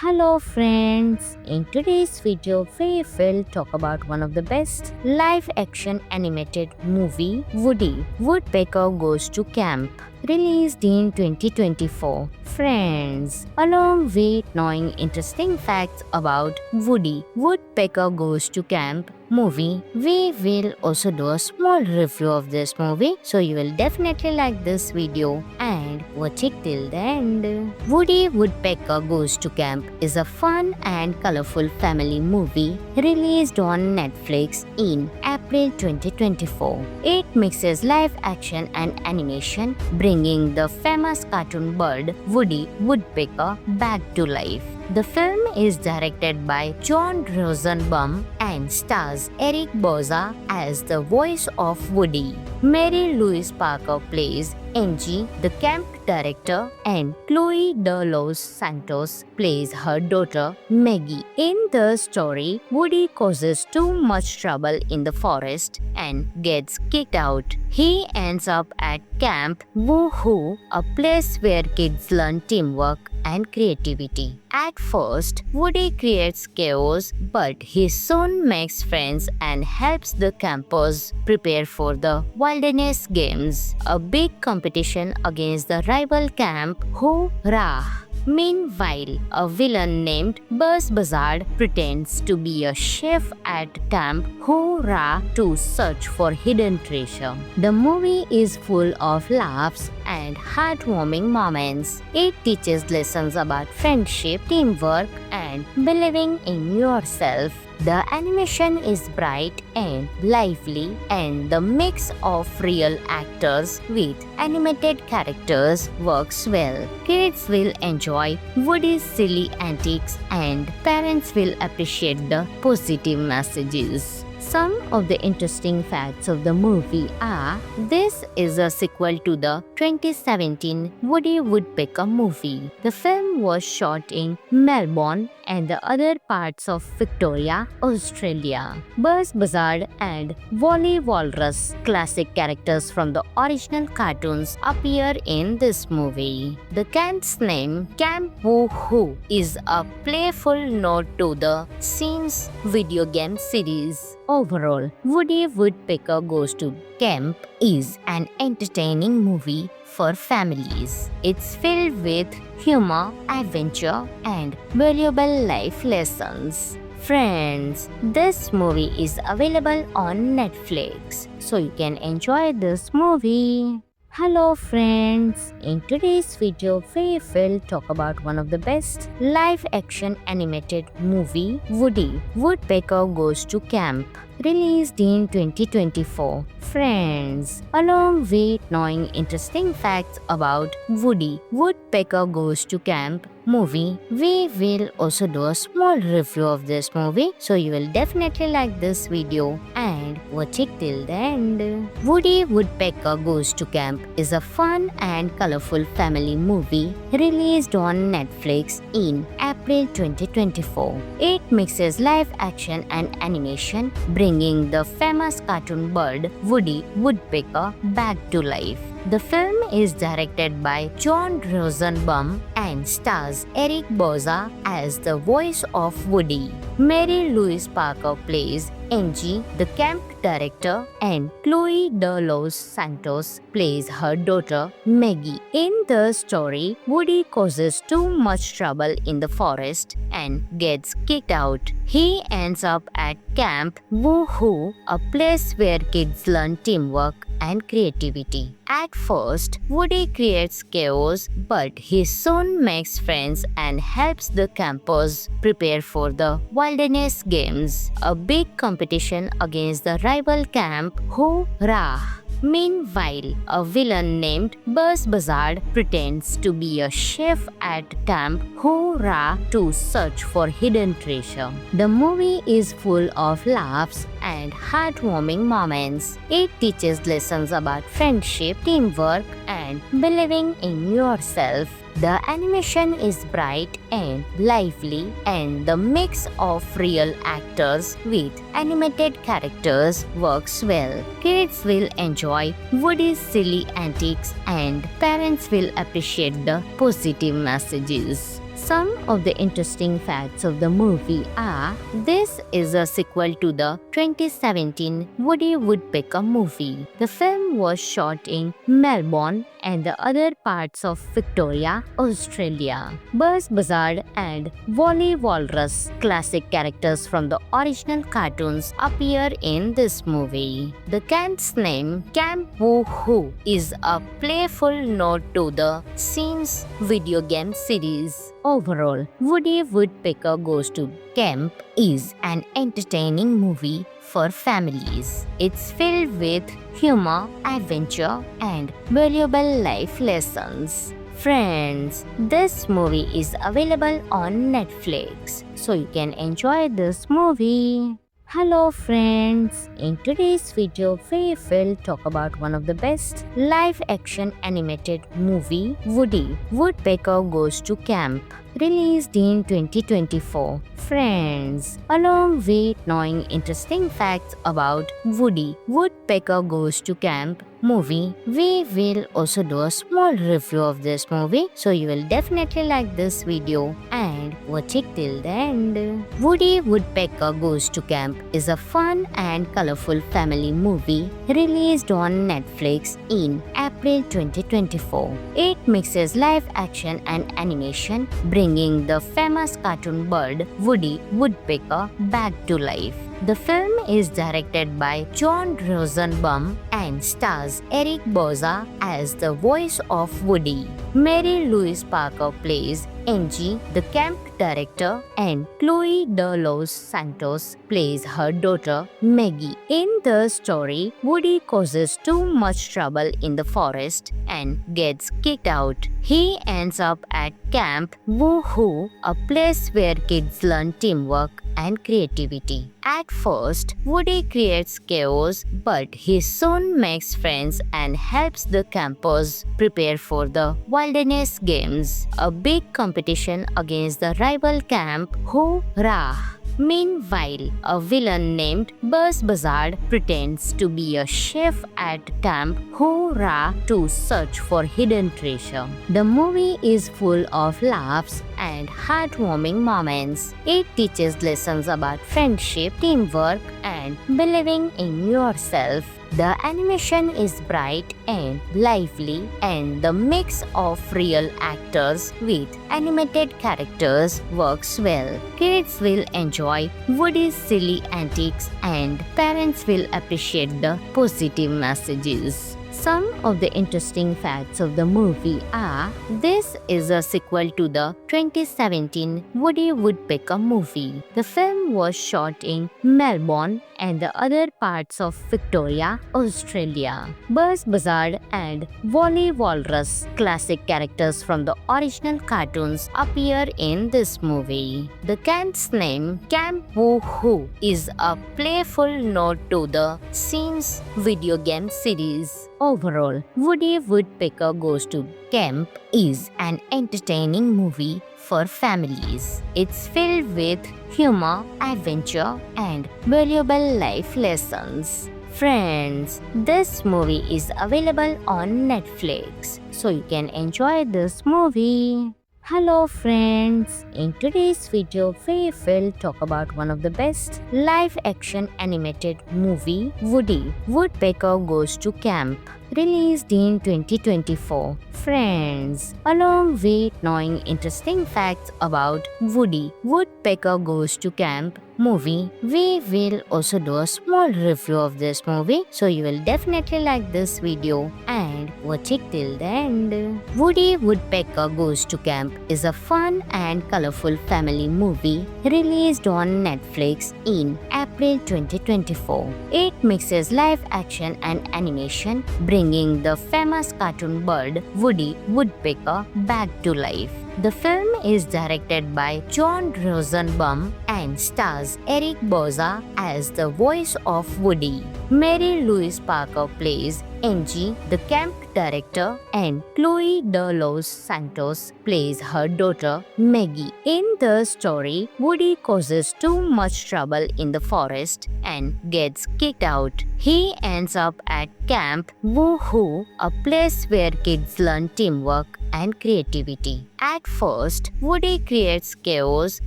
Hello friends, in today's video we will talk about one of the best live action animated movie, Woody, Woodpecker Goes to Camp, released in 2024. Friends, along with knowing interesting facts about Woody, Woodpecker Goes to Camp movie, we will also do a small review of this movie, so you will definitely like this video and watch it till the end. Woody Woodpecker Goes to Camp is a fun and colorful family movie released on Netflix in April 2024. It mixes live action and animation, bringing the famous cartoon bird Woody Woodpecker back to life. The film is directed by John Rosenbaum and stars Eric Bauza as the voice of Woody. Mary Louise Parker plays Angie, the camp director, and Chloe De Los Santos plays her daughter Maggie. In the story, Woody causes too much trouble in the forest and gets kicked out. He ends up at Camp Woohoo, a place where kids learn teamwork and creativity. At first, Woody creates chaos, but he soon makes friends and helps the campers prepare for the Wilderness Games, a big competition against the rival camp Hoorah! Meanwhile, a villain named Buzz Buzzard pretends to be a chef at Camp Hoorah to search for hidden treasure. The movie is full of laughs and heartwarming moments. It teaches lessons about friendship, teamwork, and believing in yourself. The animation is bright and lively, and the mix of real actors with animated characters works well. Kids will enjoy Woody's silly antics, and parents will appreciate the positive messages. Some of the interesting facts of the movie are: this is a sequel to the 2017 Woody Woodpecker movie. The film was shot in Melbourne and the other parts of Victoria, Australia. Buzz Buzzard and Wally Walrus, classic characters from the original cartoons, appear in this movie. The camp's name, Camp Woohoo, is a playful nod to the Sims video game series. Overall, Woody Woodpecker Goes to Camp is an entertaining movie for families. It's filled with humor, adventure, and valuable life lessons. Friends, this movie is available on Netflix, so you can enjoy this movie. Hello friends, in today's video we will talk about one of the best live action animated movie, Woody, Woodpecker Goes to Camp, released in 2024. Friends, along with knowing interesting facts about Woody, Woodpecker Goes to Camp movie, we will also do a small review of this movie, so you will definitely like this video and watch it till the end. Woody Woodpecker Goes to Camp is a fun and colorful family movie released on Netflix in April 2024. It mixes live action and animation, bringing the famous cartoon bird Woody Woodpecker back to life. The film is directed by John Rosenbaum and stars Eric Bauza as the voice of Woody. Mary Louise Parker plays Angie, the camp director, and Chloe De Los Santos plays her daughter Maggie. In the story, Woody causes too much trouble in the forest and gets kicked out. He ends up at Camp Woohoo, a place where kids learn teamwork and creativity. At first, Woody creates chaos, but he soon makes friends and helps the campers prepare for the Wilderness Games, a big competition against the rival camp Hoorah! Meanwhile, a villain named Buzz Buzzard pretends to be a chef at Camp Hoorah to search for hidden treasure. The movie is full of laughs and heartwarming moments. It teaches lessons about friendship, teamwork, and believing in yourself. The animation is bright and lively, and the mix of real actors with animated characters works well. Kids will enjoy Woody's silly antics, and parents will appreciate the positive messages. Some of the interesting facts of the movie are: this is a sequel to the 2017 Woody Woodpecker movie. The film was shot in Melbourne and the other parts of Victoria, Australia. Buzz Buzzard and Wally Walrus, classic characters from the original cartoons, appear in this movie. The camp's name, Camp Woo-Hoo, is a playful nod to the Sims video game series. Overall, Woody Woodpecker Goes to Camp is an entertaining movie for families. It's filled with humor, adventure, and valuable life lessons. Friends, this movie is available on Netflix, so you can enjoy this movie. Hello friends, in today's video we will talk about one of the best live-action animated movie, Woody Woodpecker Goes to Camp, released in 2024. Friends, along with knowing interesting facts about Woody Woodpecker Goes to Camp movie, we will also do a small review of this movie, so you will definitely like this video and watch it till the end. Woody Woodpecker Goes to Camp is a fun and colorful family movie released on Netflix in April 2024. It mixes live action and animation, bringing the famous cartoon bird Woody Woodpecker back to life. The film is directed by John Rosenbaum and stars Eric Bauza as the voice of Woody. Mary Louise Parker plays Angie, the camp director, and Chloe De Los Santos plays her daughter Maggie. In the story, Woody causes too much trouble in the forest and gets kicked out. He ends up at Camp Woo-Hoo, a place where kids learn teamwork and creativity. At first, Woody creates chaos, but he soon makes friends and helps the campers prepare for the Wilderness Games, a big competition against the rival camp Hoorah! Meanwhile, a villain named Buzz Buzzard pretends to be a chef at Camp Hoorah to search for hidden treasure. The movie is full of laughs and heartwarming moments. It teaches lessons about friendship, teamwork, and believing in yourself. The animation is bright and lively, and the mix of real actors with animated characters works well. Kids will enjoy Woody's silly antics, and parents will appreciate the positive messages. Some of the interesting facts of the movie are: this is a sequel to the 2017 Woody Woodpecker movie. The film was shot in Melbourne and the other parts of Victoria, Australia. Buzz Buzzard and Wally Walrus, classic characters from the original cartoons, appear in this movie. The camp's name, Camp Woo-Hoo, is a playful nod to the Sims video game series. Overall, Woody Woodpecker Goes to Camp is an entertaining movie for families. It's filled with humor, adventure, and valuable life lessons. Friends, this movie is available on Netflix, so you can enjoy this movie. Hello friends, in today's video we will talk about one of the best live-action animated movie, Woody Woodpecker Goes to Camp, released in 2024. Friends, along with knowing interesting facts about Woody Woodpecker Goes to Camp movie, we will also do a small review of this movie, so you will definitely like this video and watch it till the end. Woody Woodpecker Goes to Camp is a fun and colorful family movie released on Netflix in April 2024. It mixes live action and animation, bringing the famous cartoon bird Woody Woodpecker back to life. The film is directed by John Rosenbaum and stars Eric Boza as the voice of Woody. Mary Louise Parker plays Angie, the camp director, and Chloe De Los Santos plays her daughter Maggie. In the story, Woody causes too much trouble in the forest and gets kicked out. He ends up at Camp Woohoo, a place where kids learn teamwork and creativity. At first, Woody creates chaos,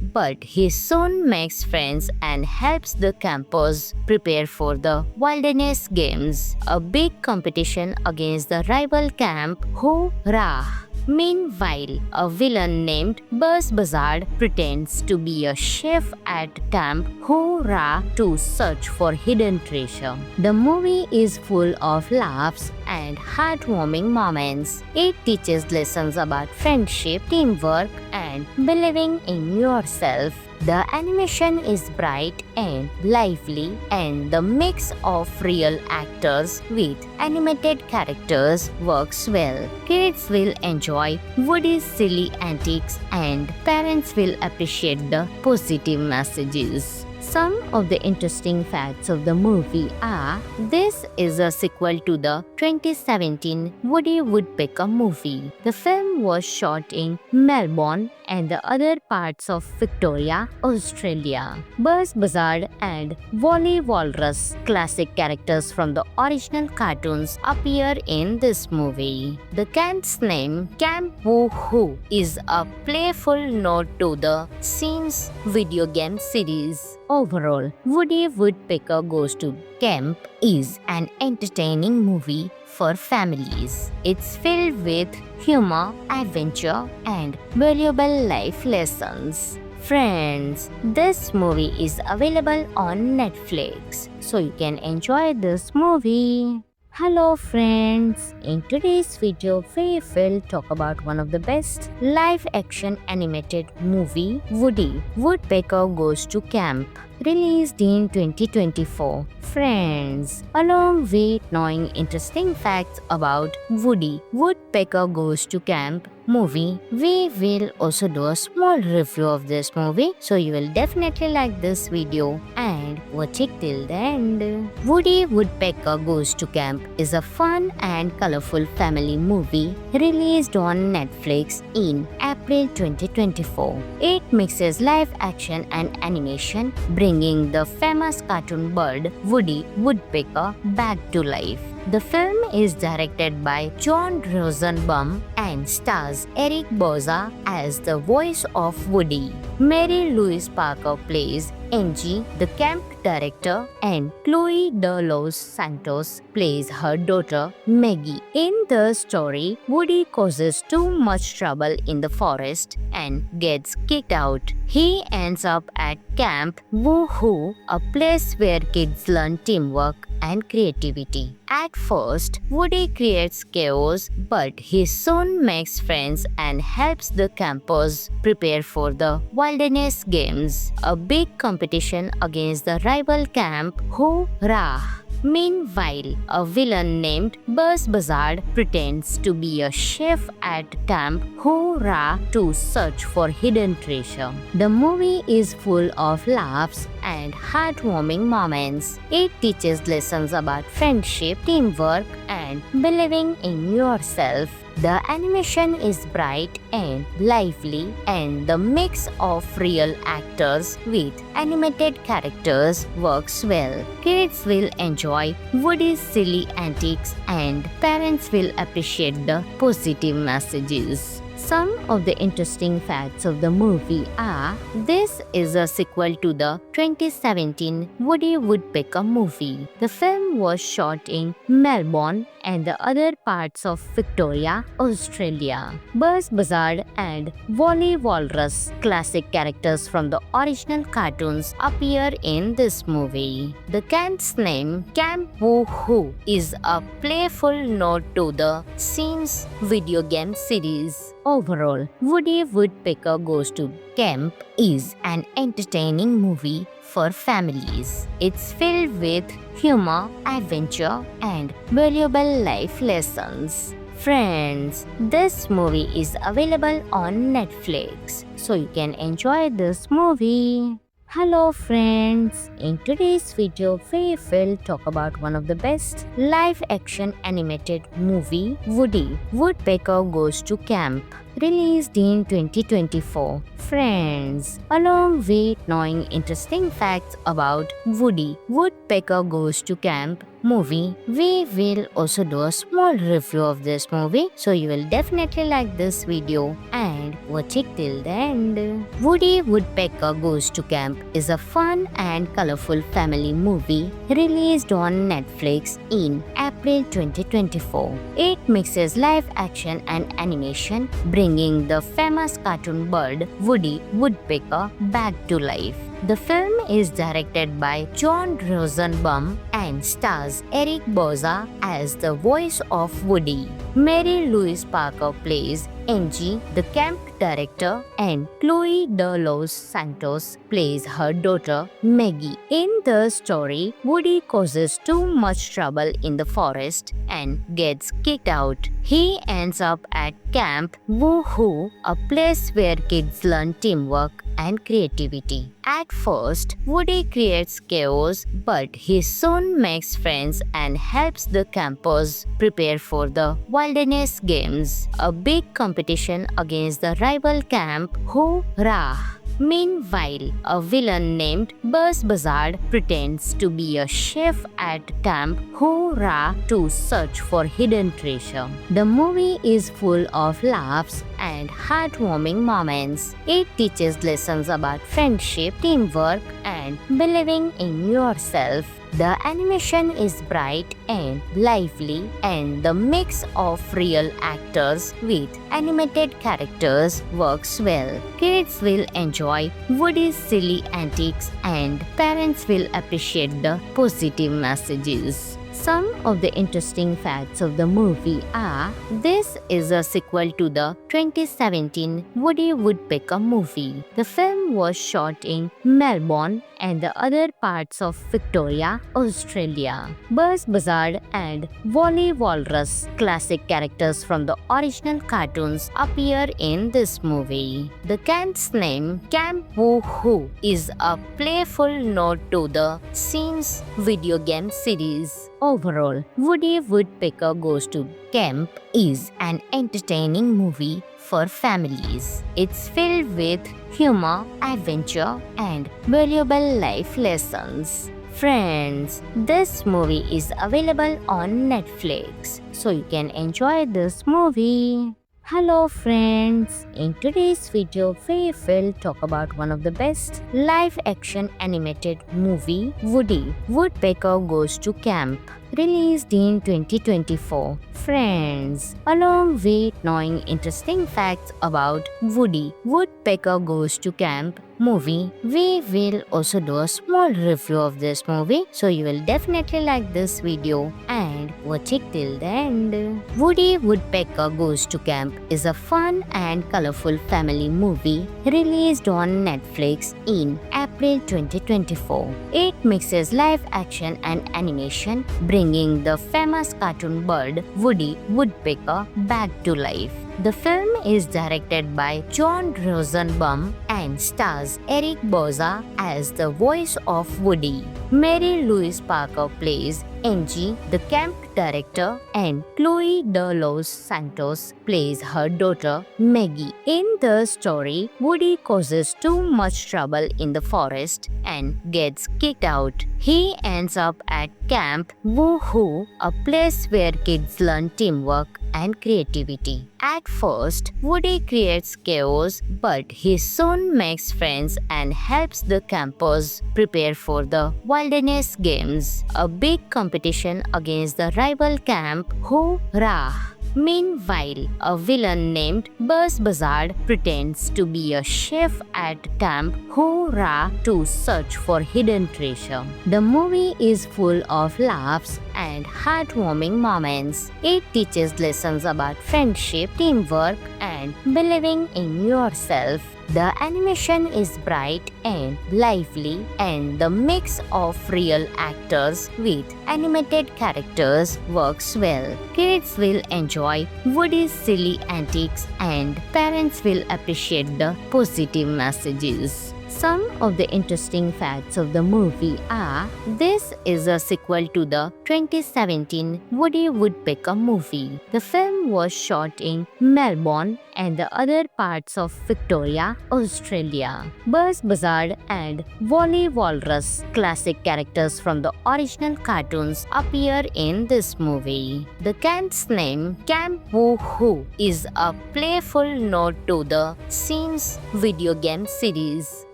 but he soon makes friends and helps the campers prepare for the Wilderness Games, a big competition against the rival camp Hoorah! Meanwhile, a villain named Buzz Buzzard pretends to be a chef at Camp Hoorah to search for hidden treasure. The movie is full of laughs and heartwarming moments. It teaches lessons about friendship, teamwork, and believing in yourself. The animation is bright and lively, and the mix of real actors with animated characters works well. Kids will enjoy Woody's silly antics, and parents will appreciate the positive messages. Some of the interesting facts of the movie are: this is a sequel to the 2017 Woody Woodpecker movie. The film was shot in Melbourne and the other parts of Victoria, Australia. Buzz Buzzard and Wally Walrus, classic characters from the original cartoons, appear in this movie. The camp's name, Camp Woohoo, is a playful nod to the Sims video game series. Overall, Woody Woodpecker Goes to Camp is an entertaining movie for families. It's filled with humor, adventure, and valuable life lessons. Friends, this movie is available on Netflix, so you can enjoy this movie. Hello friends, in today's video we will talk about one of the best live-action animated movie, Woody Woodpecker Goes to Camp, released in 2024. Friends, along with knowing interesting facts about Woody Woodpecker Goes to Camp movie, we will also do a small review of this movie, so you will definitely like this video and watch it till the end. Woody Woodpecker Goes to Camp is a fun and colorful family movie released on Netflix in April 2024. It mixes live action and animation, bringing the famous cartoon bird Woody Woodpecker back to life. The film is directed by John Rosenbaum and stars Eric Boza as the voice of Woody. Mary Louise Parker plays Angie, the camp director, and Chloe De Los Santos plays her daughter Maggie. In the story, Woody causes too much trouble in the forest and gets kicked out. He ends up at Camp Woohoo, a place where kids learn teamwork and creativity. At first, Woody creates chaos, but he soon makes friends and helps the campers prepare for the Wilderness Games, a big competition against the rival camp Hoorah! Meanwhile, a villain named Buzz Buzzard pretends to be a chef at Camp Hoorah to search for hidden treasure. The movie is full of laughs and heartwarming moments. It teaches lessons about friendship, teamwork, and believing in yourself. The animation is bright and lively, and the mix of real actors with animated characters works well. Kids will enjoy Woody's silly antics, and parents will appreciate the positive messages. Some of the interesting facts of the movie are: this is a sequel to the 2017 Woody Woodpecker movie. The film was shot in Melbourne and the other parts of Victoria, Australia. Buzz Buzzard and Wally Walrus, classic characters from the original cartoons, appear in this movie. The camp's name, Camp Woohoo, is a playful nod to the Sims video game series. Overall, Woody Woodpecker Goes to Camp is an entertaining movie for families. It's filled with humor, adventure, and valuable life lessons. Friends, this movie is available on Netflix, so you can enjoy this movie. Hello friends, in today's video we will talk about one of the best live action animated movie, Woody, Woodpecker Goes to Camp, released in 2024. Friends, along with knowing interesting facts about Woody, Woodpecker Goes to Camp movie, we will also do a small review of this movie, so you will definitely like this video and watch it till the end. Woody Woodpecker Goes to Camp is a fun and colorful family movie released on Netflix in April 2024. It mixes live action and animation, bringing the famous cartoon bird Woody Woodpecker back to life. The film is directed by John Rosenbaum and stars Eric Bauza as the voice of Woody. Mary Louise Parker plays Angie, the camp director, and Chloe De Los Santos plays her daughter Maggie. In the story, Woody causes too much trouble in the forest and gets kicked out. He ends up at Camp Woohoo, a place where kids learn teamwork and creativity. At first, Woody creates chaos, but he soon makes friends and helps the campers prepare for the Wilderness Games, a big competition against the rival camp Hoorah! Meanwhile, a villain named Buzz Buzzard pretends to be a chef at Camp Hoorah to search for hidden treasure. The movie is full of laughs and heartwarming moments. It teaches lessons about friendship, teamwork, and believing in yourself. The animation is bright and lively, and the mix of real actors with animated characters works well. Kids will enjoy Woody's silly antics, and parents will appreciate the positive messages. Some of the interesting facts of the movie are: this is a sequel to the 2017 Woody Woodpecker movie. The film was shot in Melbourne and the other parts of Victoria, Australia. Buzz Buzzard and Wally Walrus, classic characters from the original cartoons, appear in this movie. The camp's name, Camp Woohoo, is a playful nod to the Sims video game series. Overall, Woody Woodpecker Goes to Camp is an entertaining movie for families. It's filled with humor, adventure, and valuable life lessons. Friends, this movie is available on Netflix, so you can enjoy this movie. Hello friends, in today's video we will talk about one of the best live action animated movie, Woody, Woodpecker Goes to Camp, released in 2024. Friends, along with knowing interesting facts about Woody, Woodpecker Goes to Camp movie, we will also do a small review of this movie, so you will definitely like this video and watch it till the end. Woody Woodpecker Goes to Camp is a fun and colorful family movie released on Netflix in April 2024. It mixes live action and animation, bringing the famous cartoon bird Woody Woodpecker back to life. The film is directed by John Rosenbaum and stars Eric Bauza as the voice of Woody. Mary Louise Parker plays Angie, the camp director, and Chloe De Los Santos plays her daughter Maggie. In the story, Woody causes too much trouble in the forest and gets kicked out. He ends up at Camp Woohoo, a place where kids learn teamwork and creativity. At first, Woody creates chaos, but he soon makes friends and helps the campers prepare for the Wilderness Games, a big competition against the rival camp Hoorah! Meanwhile, a villain named Buzz Buzzard pretends to be a chef at Camp Hoorah to search for hidden treasure. The movie is full of laughs and heartwarming moments. It teaches lessons about friendship, teamwork, and believing in yourself. The animation is bright and lively, and the mix of real actors with animated characters works well. Kids will enjoy Woody's silly antics, and parents will appreciate the positive messages. Some of the interesting facts of the movie are: this is a sequel to the 2017 Woody Woodpecker movie. The film was shot in Melbourne and the other parts of Victoria, Australia. Buzz Buzzard and Wally Walrus, classic characters from the original cartoons, appear in this movie. The camp's name, Camp Woo-Hoo, is a playful nod to the Sims video game series.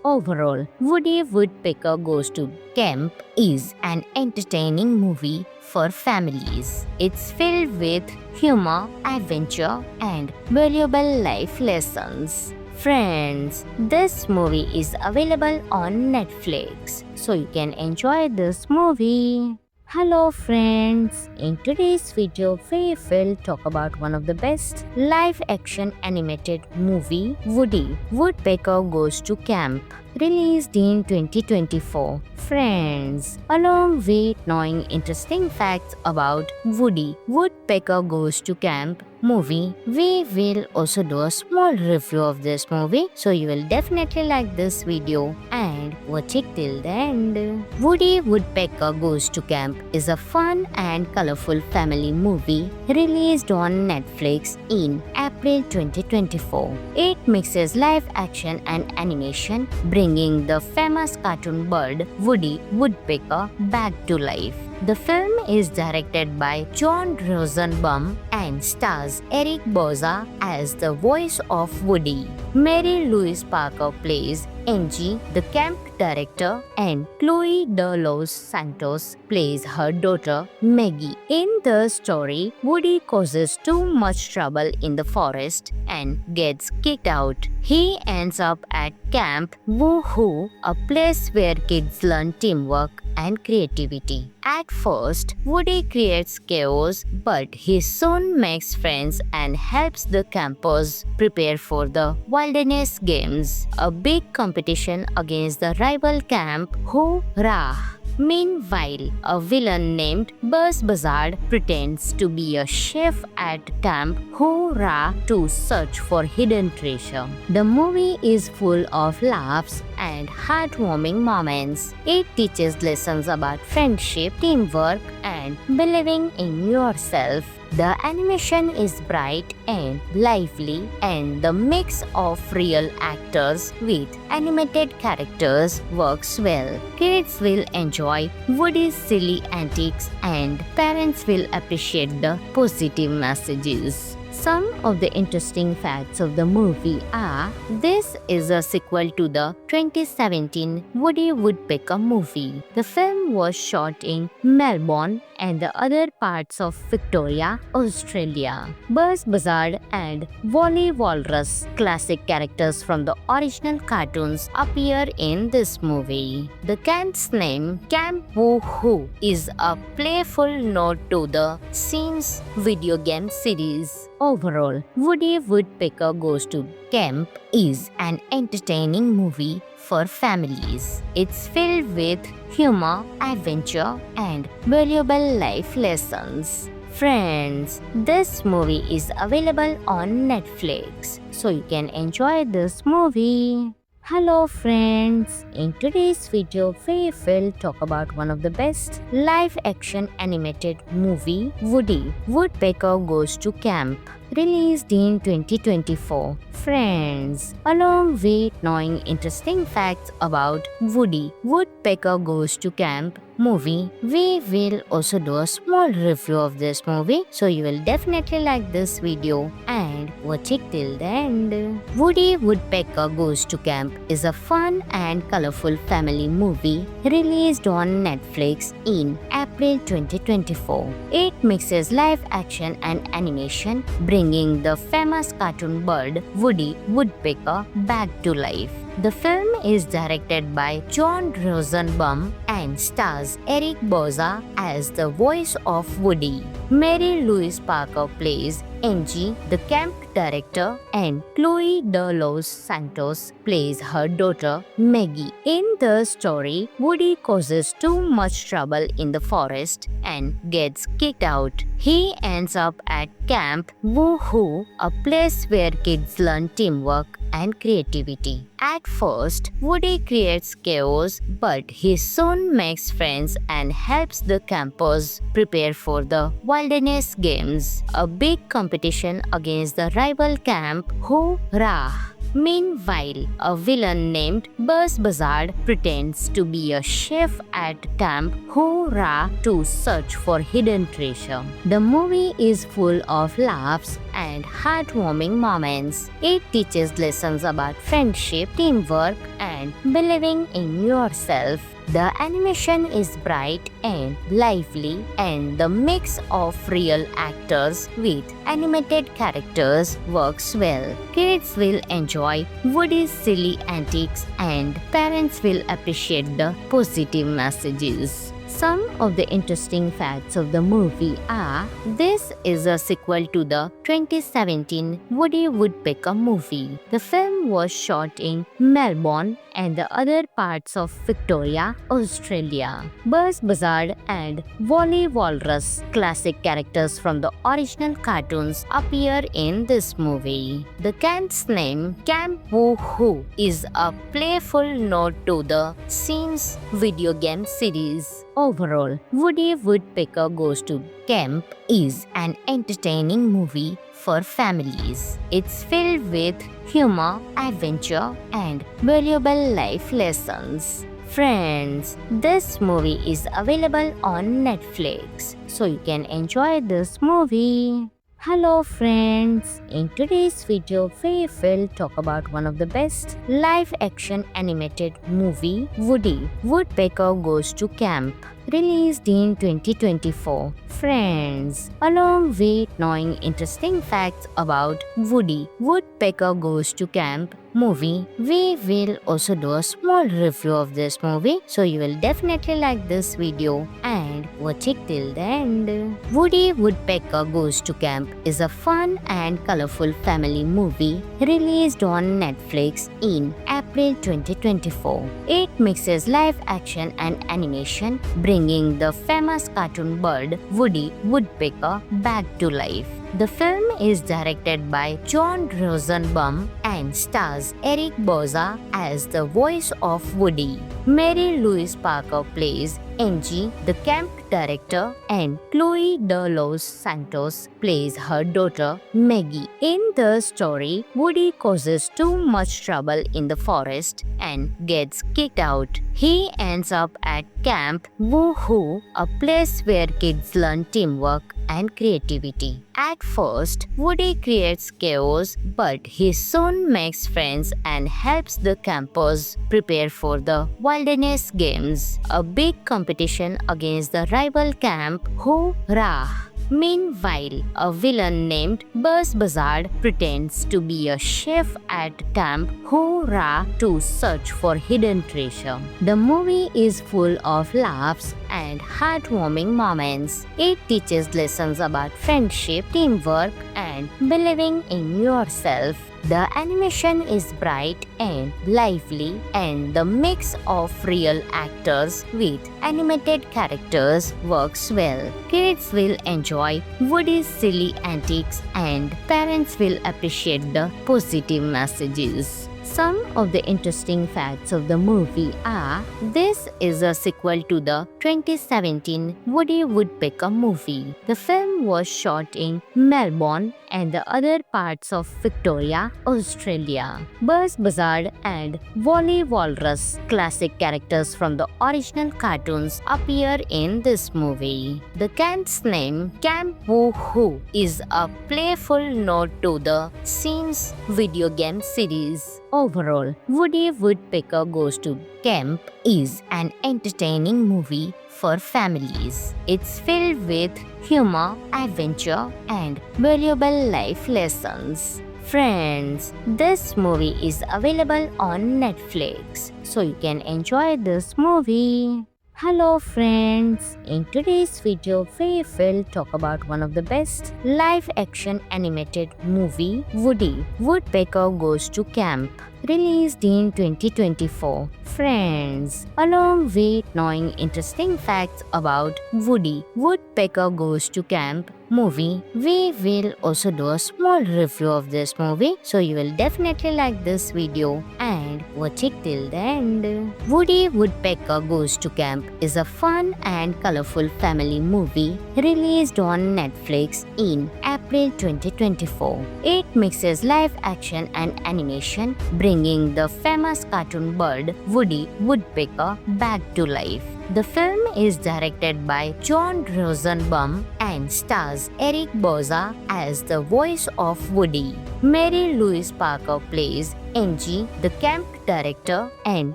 Overall, Woody Woodpecker Goes to Camp is an entertaining movie for families. It's filled with humor, adventure, and valuable life lessons. Friends, this movie is available on Netflix, so you can enjoy this movie. Hello friends, in today's video we will talk about one of the best live-action animated movie, Woody Woodpecker Goes to Camp, released in 2024. Friends, along with knowing interesting facts about Woody Woodpecker Goes to Camp movie, we will also do a small review of this movie, so you will definitely like this video and watch it till the end. Woody Woodpecker Goes to Camp is a fun and colorful family movie released on Netflix in April 2024. It mixes live action and animation, bringing the famous cartoon bird Woody Woodpecker back to life. The film is directed by John Rosenbaum and stars Eric Bauza as the voice of Woody. Mary Louise Parker plays Angie, the camp director, and Chloe De Los Santos plays her daughter Maggie. In the story, Woody causes too much trouble in the forest and gets kicked out. He ends up at Camp Woo-Hoo, a place where kids learn teamwork and creativity. At first, Woody creates chaos, but he soon makes friends and helps the campers prepare for the Wilderness Games, a big competition against the rival camp Hoorah! Meanwhile, a villain named Buzz Buzzard pretends to be a chef at Camp Hoorah to search for hidden treasure. The movie is full of laughs and heartwarming moments. It teaches lessons about friendship, teamwork, and believing in yourself. The animation is bright and lively, and the mix of real actors with animated characters works well. Kids will enjoy Woody's silly antics, and parents will appreciate the positive messages. Some of the interesting facts of the movie are: this is a sequel to the 2017 Woody Woodpecker movie. The film was shot in Melbourne and the other parts of Victoria, Australia. Buzz Buzzard and Wally Walrus, classic characters from the original cartoons, appear in this movie. The camp's name, Camp Woo-Hoo, is a playful nod to the Sims video game series. Overall, Woody Woodpecker Goes to Camp is an entertaining movie for families. It's filled with humor, adventure, and valuable life lessons. Friends, this movie is available on Netflix, so you can enjoy this movie. Hello friends, in today's video we will talk about one of the best live-action animated movie, Woody Woodpecker Goes to Camp, released in 2024. Friends, along with knowing interesting facts about Woody Woodpecker Goes to Camp movie, we will also do a small review of this movie, so you will definitely like this video and watch it till the end. Woody Woodpecker Goes to Camp is a fun and colorful family movie released on Netflix in April 2024. It mixes live action and animation, bringing the famous cartoon bird Woody Woodpecker back to life. The film is directed by John Rosenbaum and stars Eric Bauza as the voice of Woody. Mary Louise Parker plays Angie, the camp director, and Chloe De Los Santos plays her daughter Maggie. In the story, Woody causes too much trouble in the forest and gets kicked out. He ends up at Camp Woohoo, a place where kids learn teamwork and creativity. At first, Woody creates chaos, but he soon makes friends and helps the campers prepare for the Wilderness Games, a big competition against the rival camp Hoorah! Meanwhile, a villain named Buzz Buzzard pretends to be a chef at Camp Hoorah to search for hidden treasure. The movie is full of laughs and heartwarming moments. It teaches lessons about friendship, teamwork, and believing in yourself. The animation is bright and lively, and the mix of real actors with animated characters works well. Kids will enjoy Woody's silly antics, and parents will appreciate the positive messages. Some of the interesting facts of the movie are: this is a sequel to the 2017 Woody Woodpecker movie. The film was shot in Melbourne and the other parts of Victoria, Australia. Buzz Buzzard and Wally Walrus, classic characters from the original cartoons, appear in this movie. The camp's name, Camp Woohoo, is a playful nod to the Sims video game series. Overall, Woody Woodpecker Goes to Camp is an entertaining movie for families. It's filled with humor, adventure, and valuable life lessons. Friends, this movie is available on Netflix, so you can enjoy this movie. Hello friends, in today's video we will talk about one of the best live-action animated movie, Woody Woodpecker Goes to Camp, released in 2024. Friends, along with knowing interesting facts about Woody Woodpecker Goes to Camp movie, we will also do a small review of this movie, so you will definitely like this video and watch it till the end. Woody Woodpecker Goes to Camp is a fun and colorful family movie released on Netflix in April 2024. It mixes live action and animation, bringing the famous cartoon bird Woody Woodpecker back to life. The film is directed by John Rosenbaum and stars Eric Bauza as the voice of Woody. Mary Louise Parker plays Angie, the camp director, and Chloe De Los Santos plays her daughter Maggie. In the story, Woody causes too much trouble in the forest and gets kicked out. He ends up at Camp Woohoo, a place where kids learn teamwork and creativity. At first, Woody creates chaos, but he soon makes friends and helps the campers prepare for the Wilderness Games, a big competition against the rival camp Hoorah! Meanwhile, a villain named Buzz Buzzard pretends to be a chef at Camp Hoorah to search for hidden treasure. The movie is full of laughs and heartwarming moments. It teaches lessons about friendship, teamwork, and believing in yourself. The animation is bright and lively, and the mix of real actors with animated characters works well. Kids will enjoy Woody's silly antics, and parents will appreciate the positive messages. Some of the interesting facts of the movie are: this is a sequel to the 2017 Woody Woodpecker movie. The film was shot in Melbourne and the other parts of Victoria, Australia. Buzz Buzzard and Wally Walrus, classic characters from the original cartoons, appear in this movie. The camp's name, Camp Woohoo, is a playful nod to the Sims video game series. Overall, Woody Woodpecker Goes to Camp is an entertaining movie for families. It's filled with humor, adventure, and valuable life lessons. Friends, this movie is available on Netflix, so you can enjoy this movie. Hello friends, in today's video we will talk about one of the best live-action animated movie, Woody Woodpecker Goes to Camp, released in 2024. Friends, along with knowing interesting facts about Woody, Woodpecker Goes to Camp movie, we will also do a small review of this movie, so you will definitely like this video and watch it till the end. Woody Woodpecker Goes to Camp is a fun and colorful family movie released on Netflix in April 2024. It mixes live action and animation, bringing the famous cartoon bird Woody Woodpecker back to life. The film is directed by John Rosenbaum and stars Eric Bauza as the voice of Woody. Mary Louise Parker plays Angie, the camp director, and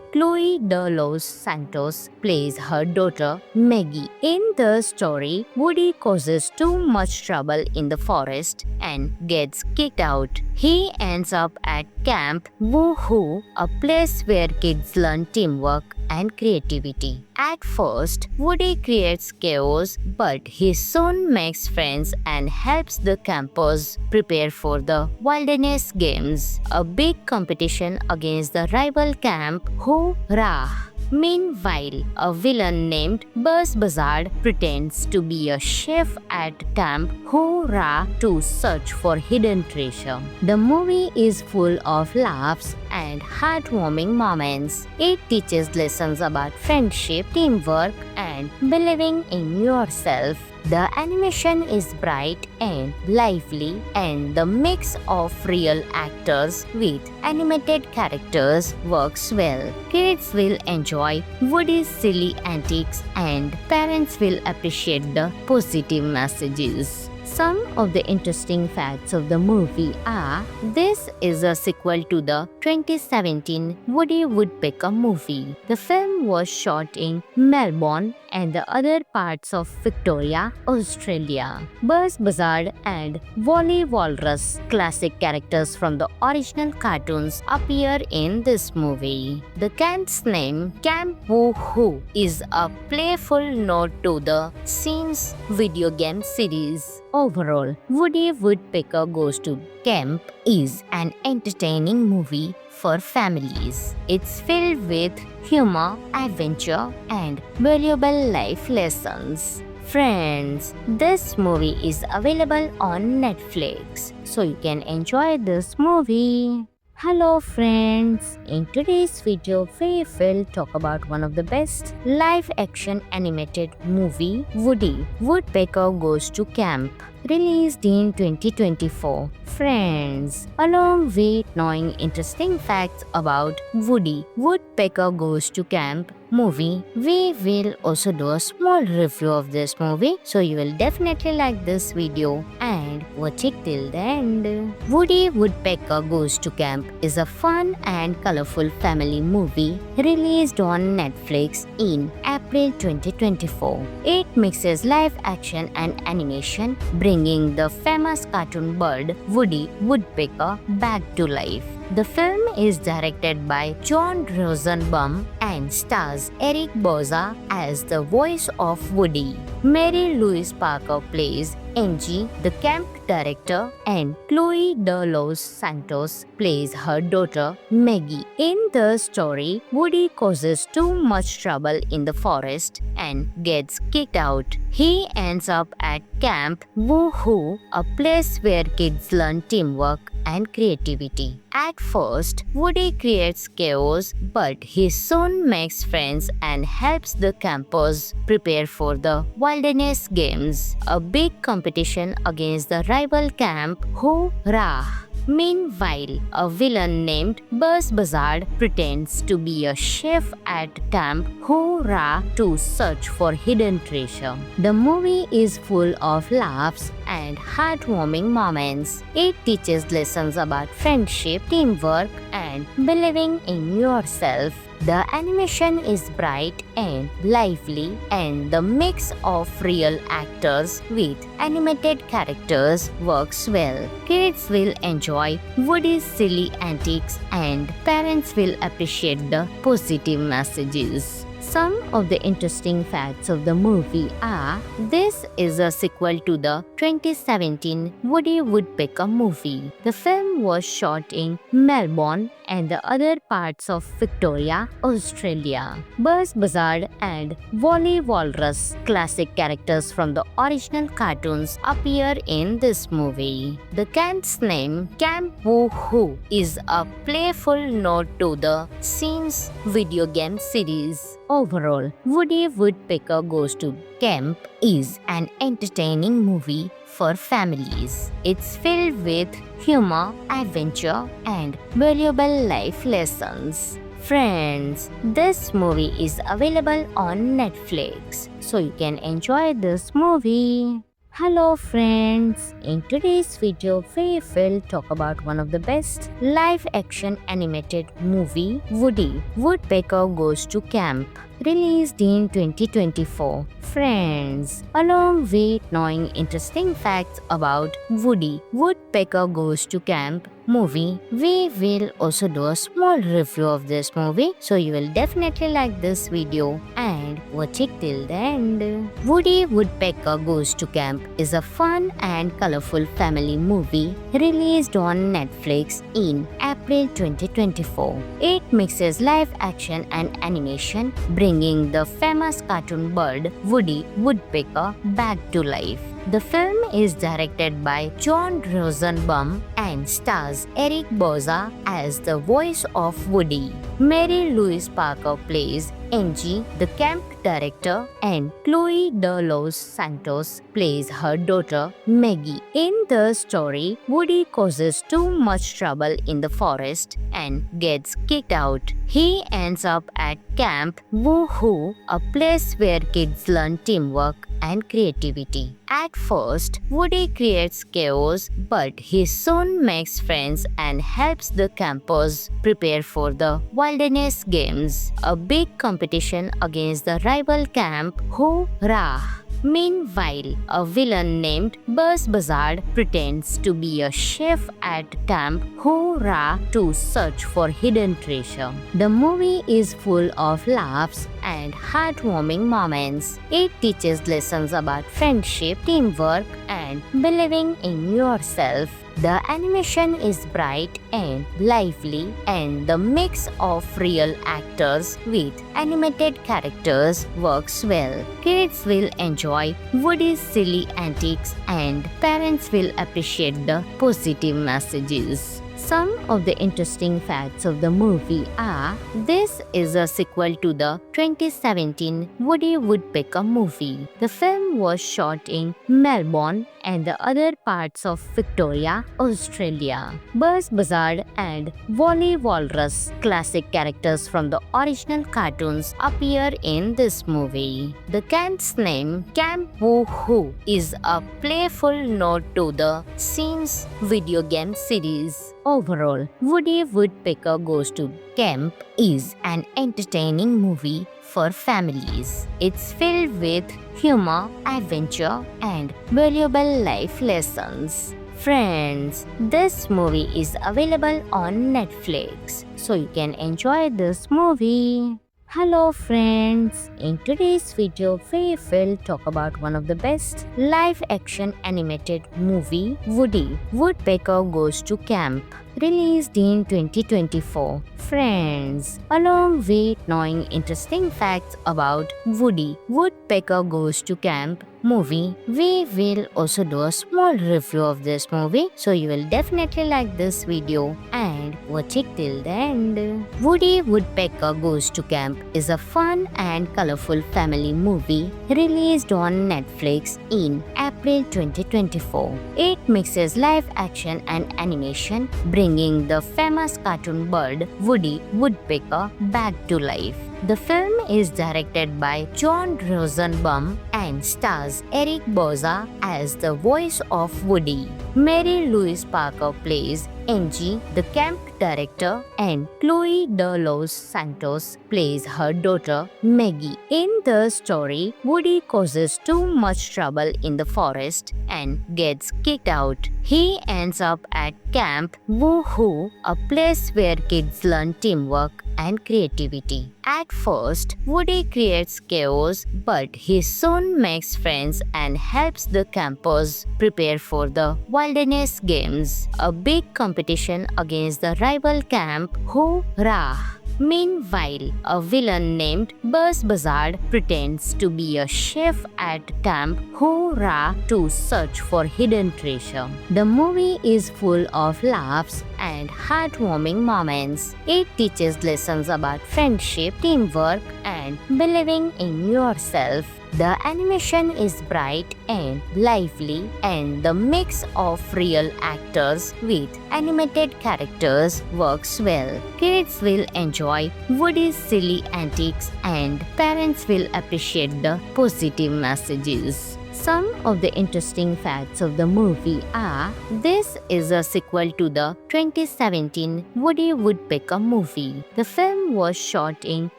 Chloe De Los Santos plays her daughter Maggie. In the story, Woody causes too much trouble in the forest and gets kicked out. He ends up at Camp Woohoo, a place where kids learn teamwork and creativity. At first, Woody creates chaos, but he soon makes friends and helps the campers prepare for the Wilderness Games, a big competition against the rival camp Hoorah! Meanwhile, a villain named Buzz Buzzard pretends to be a chef at Camp Hoorah to search for hidden treasure. The movie is full of laughs and heartwarming moments. It teaches lessons about friendship, teamwork, and believing in yourself. The animation is bright and lively, and the mix of real actors with animated characters works well. Kids will enjoy Woody's silly antics, and parents will appreciate the positive messages. Some of the interesting facts of the movie are: this is a sequel to the 2017 Woody Woodpecker movie. The film was shot in Melbourne and the other parts of Victoria, Australia. Buzz Buzzard and Wally Walrus, classic characters from the original cartoons, appear in this movie. The camp's name, Camp Woohoo, is a playful nod to the Sims video game series. Overall, Woody Woodpecker Goes to Camp is an entertaining movie for families. It's filled with humor, adventure, and valuable life lessons. Friends, this movie is available on Netflix, so you can enjoy this movie. Hello friends, in today's video we will talk about one of the best live action animated movie, Woody, Woodpecker Goes to Camp, released in 2024. Friends, along with knowing interesting facts about Woody, Woodpecker Goes to Camp movie, we will also do a small review of this movie, so you will definitely like this video and watch it till the end. Woody Woodpecker Goes to Camp is a fun and colorful family movie released on Netflix in April 2024. It mixes live action and animation, bringing the famous cartoon bird Woody Woodpecker back to life. The film is directed by John Rosenbaum and stars Eric Bauza as the voice of Woody. Mary Louise Parker plays Angie, the camp director, and Chloe De Los Santos plays her daughter Maggie. In the story, Woody causes too much trouble in the forest and gets kicked out. He ends up at Camp Woohoo, a place where kids learn teamwork and creativity. At first, Woody creates chaos, but he soon makes friends and helps the campers prepare for the Wilderness Games, a big competition against the rival camp Hoorah! Meanwhile, a villain named Buzz Buzzard pretends to be a chef at Camp Hoorah to search for hidden treasure. The movie is full of laughs and heartwarming moments. It teaches lessons about friendship, teamwork, and believing in yourself. The animation is bright and lively, and the mix of real actors with animated characters works well. Kids will enjoy Woody's silly antics, and parents will appreciate the positive messages. Some of the interesting facts of the movie are: this is a sequel to the 2017 Woody Woodpecker movie. The film was shot in Melbourne and the other parts of Victoria, Australia. Buzz Buzzard and Wally Walrus, classic characters from the original cartoons, appear in this movie. The camp's name, Camp Woo-Hoo, is a playful nod to the Sims video game series. Overall, Woody Woodpecker Goes to Camp is an entertaining movie for families. It's filled with humor, adventure, and valuable life lessons. Friends, this movie is available on Netflix, so you can enjoy this movie. Hello friends, in today's video we will talk about one of the best live-action animated movie, Woody Woodpecker Goes to Camp, released in 2024. Friends, along with knowing interesting facts about Woody Woodpecker Goes to Camp movie, we will also do a small review of this movie, so you will definitely like this video and watch it till the end. Woody Woodpecker Goes to Camp is a fun and colorful family movie released on Netflix in April 2024. It mixes live action and animation, bringing the famous cartoon bird Woody Woodpecker back to life. The film is directed by John Rosenbaum and stars Eric Bauza as the voice of Woody. Mary Louise Parker plays Angie, the camp director, and Chloe De Los Santos plays her daughter Maggie. In the story, Woody causes too much trouble in the forest and gets kicked out. He ends up at Camp Woo-Hoo, a place where kids learn teamwork and creativity. At first, Woody creates chaos, but he soon makes friends and helps the campers prepare for the Wilderness Games, a big competition against the rival camp Hoorah! Meanwhile, a villain named Buzz Buzzard pretends to be a chef at Camp Hoorah to search for hidden treasure. The movie is full of laughs and heartwarming moments. It teaches lessons about friendship, teamwork, and believing in yourself. The animation is bright and lively, and the mix of real actors with animated characters works well. Kids will enjoy Woody's silly antics, and parents will appreciate the positive messages. Some of the interesting facts of the movie are: this is a sequel to the 2017 Woody Woodpecker movie. The film was shot in Melbourne and the other parts of Victoria, Australia. Buzz Buzzard and Wally Walrus, classic characters from the original cartoons, appear in this movie. The camp's name, Camp Woo-Hoo, is a playful nod to the Sims video game series. Overall, Woody Woodpecker Goes to Camp is an entertaining movie for families. It's filled with humor, adventure, and valuable life lessons. Friends, this movie is available on Netflix, so you can enjoy this movie. Hello friends, in today's video we will talk about one of the best live-action animated movie, Woody Woodpecker Goes to Camp, released in 2024. Friends, along with knowing interesting facts about Woody Woodpecker Goes to Camp movie, we will also do a small review of this movie, so you will definitely like this video and watch it till the end. Woody Woodpecker Goes to Camp is a fun and colorful family movie released on Netflix in April 2024. It mixes live action and animation, bringing the famous cartoon bird Woody Woodpecker back to life. The film is directed by John Rosenbaum and stars Eric Bauza as the voice of Woody. Mary Louise Parker plays Angie, the camp director, and Chloe de Los Santos plays her daughter Maggie. In the story, Woody causes too much trouble in the forest and gets kicked out. He ends up at Camp Woohoo, a place where kids learn teamwork and creativity. At first, Woody creates chaos, but he soon makes friends and helps the campers prepare for the Wilderness Games, a big competition against the rival camp Hoorah! Meanwhile, a villain named Buzz Buzzard pretends to be a chef at Camp Hoorah to search for hidden treasure. The movie is full of laughs and heartwarming moments. It teaches lessons about friendship, teamwork, and believing in yourself. The animation is bright and lively, and the mix of real actors with animated characters works well. Kids will enjoy Woody's silly antics, and parents will appreciate the positive messages. Some of the interesting facts of the movie are: this is a sequel to the 2017 Woody Woodpecker movie. The film was shot in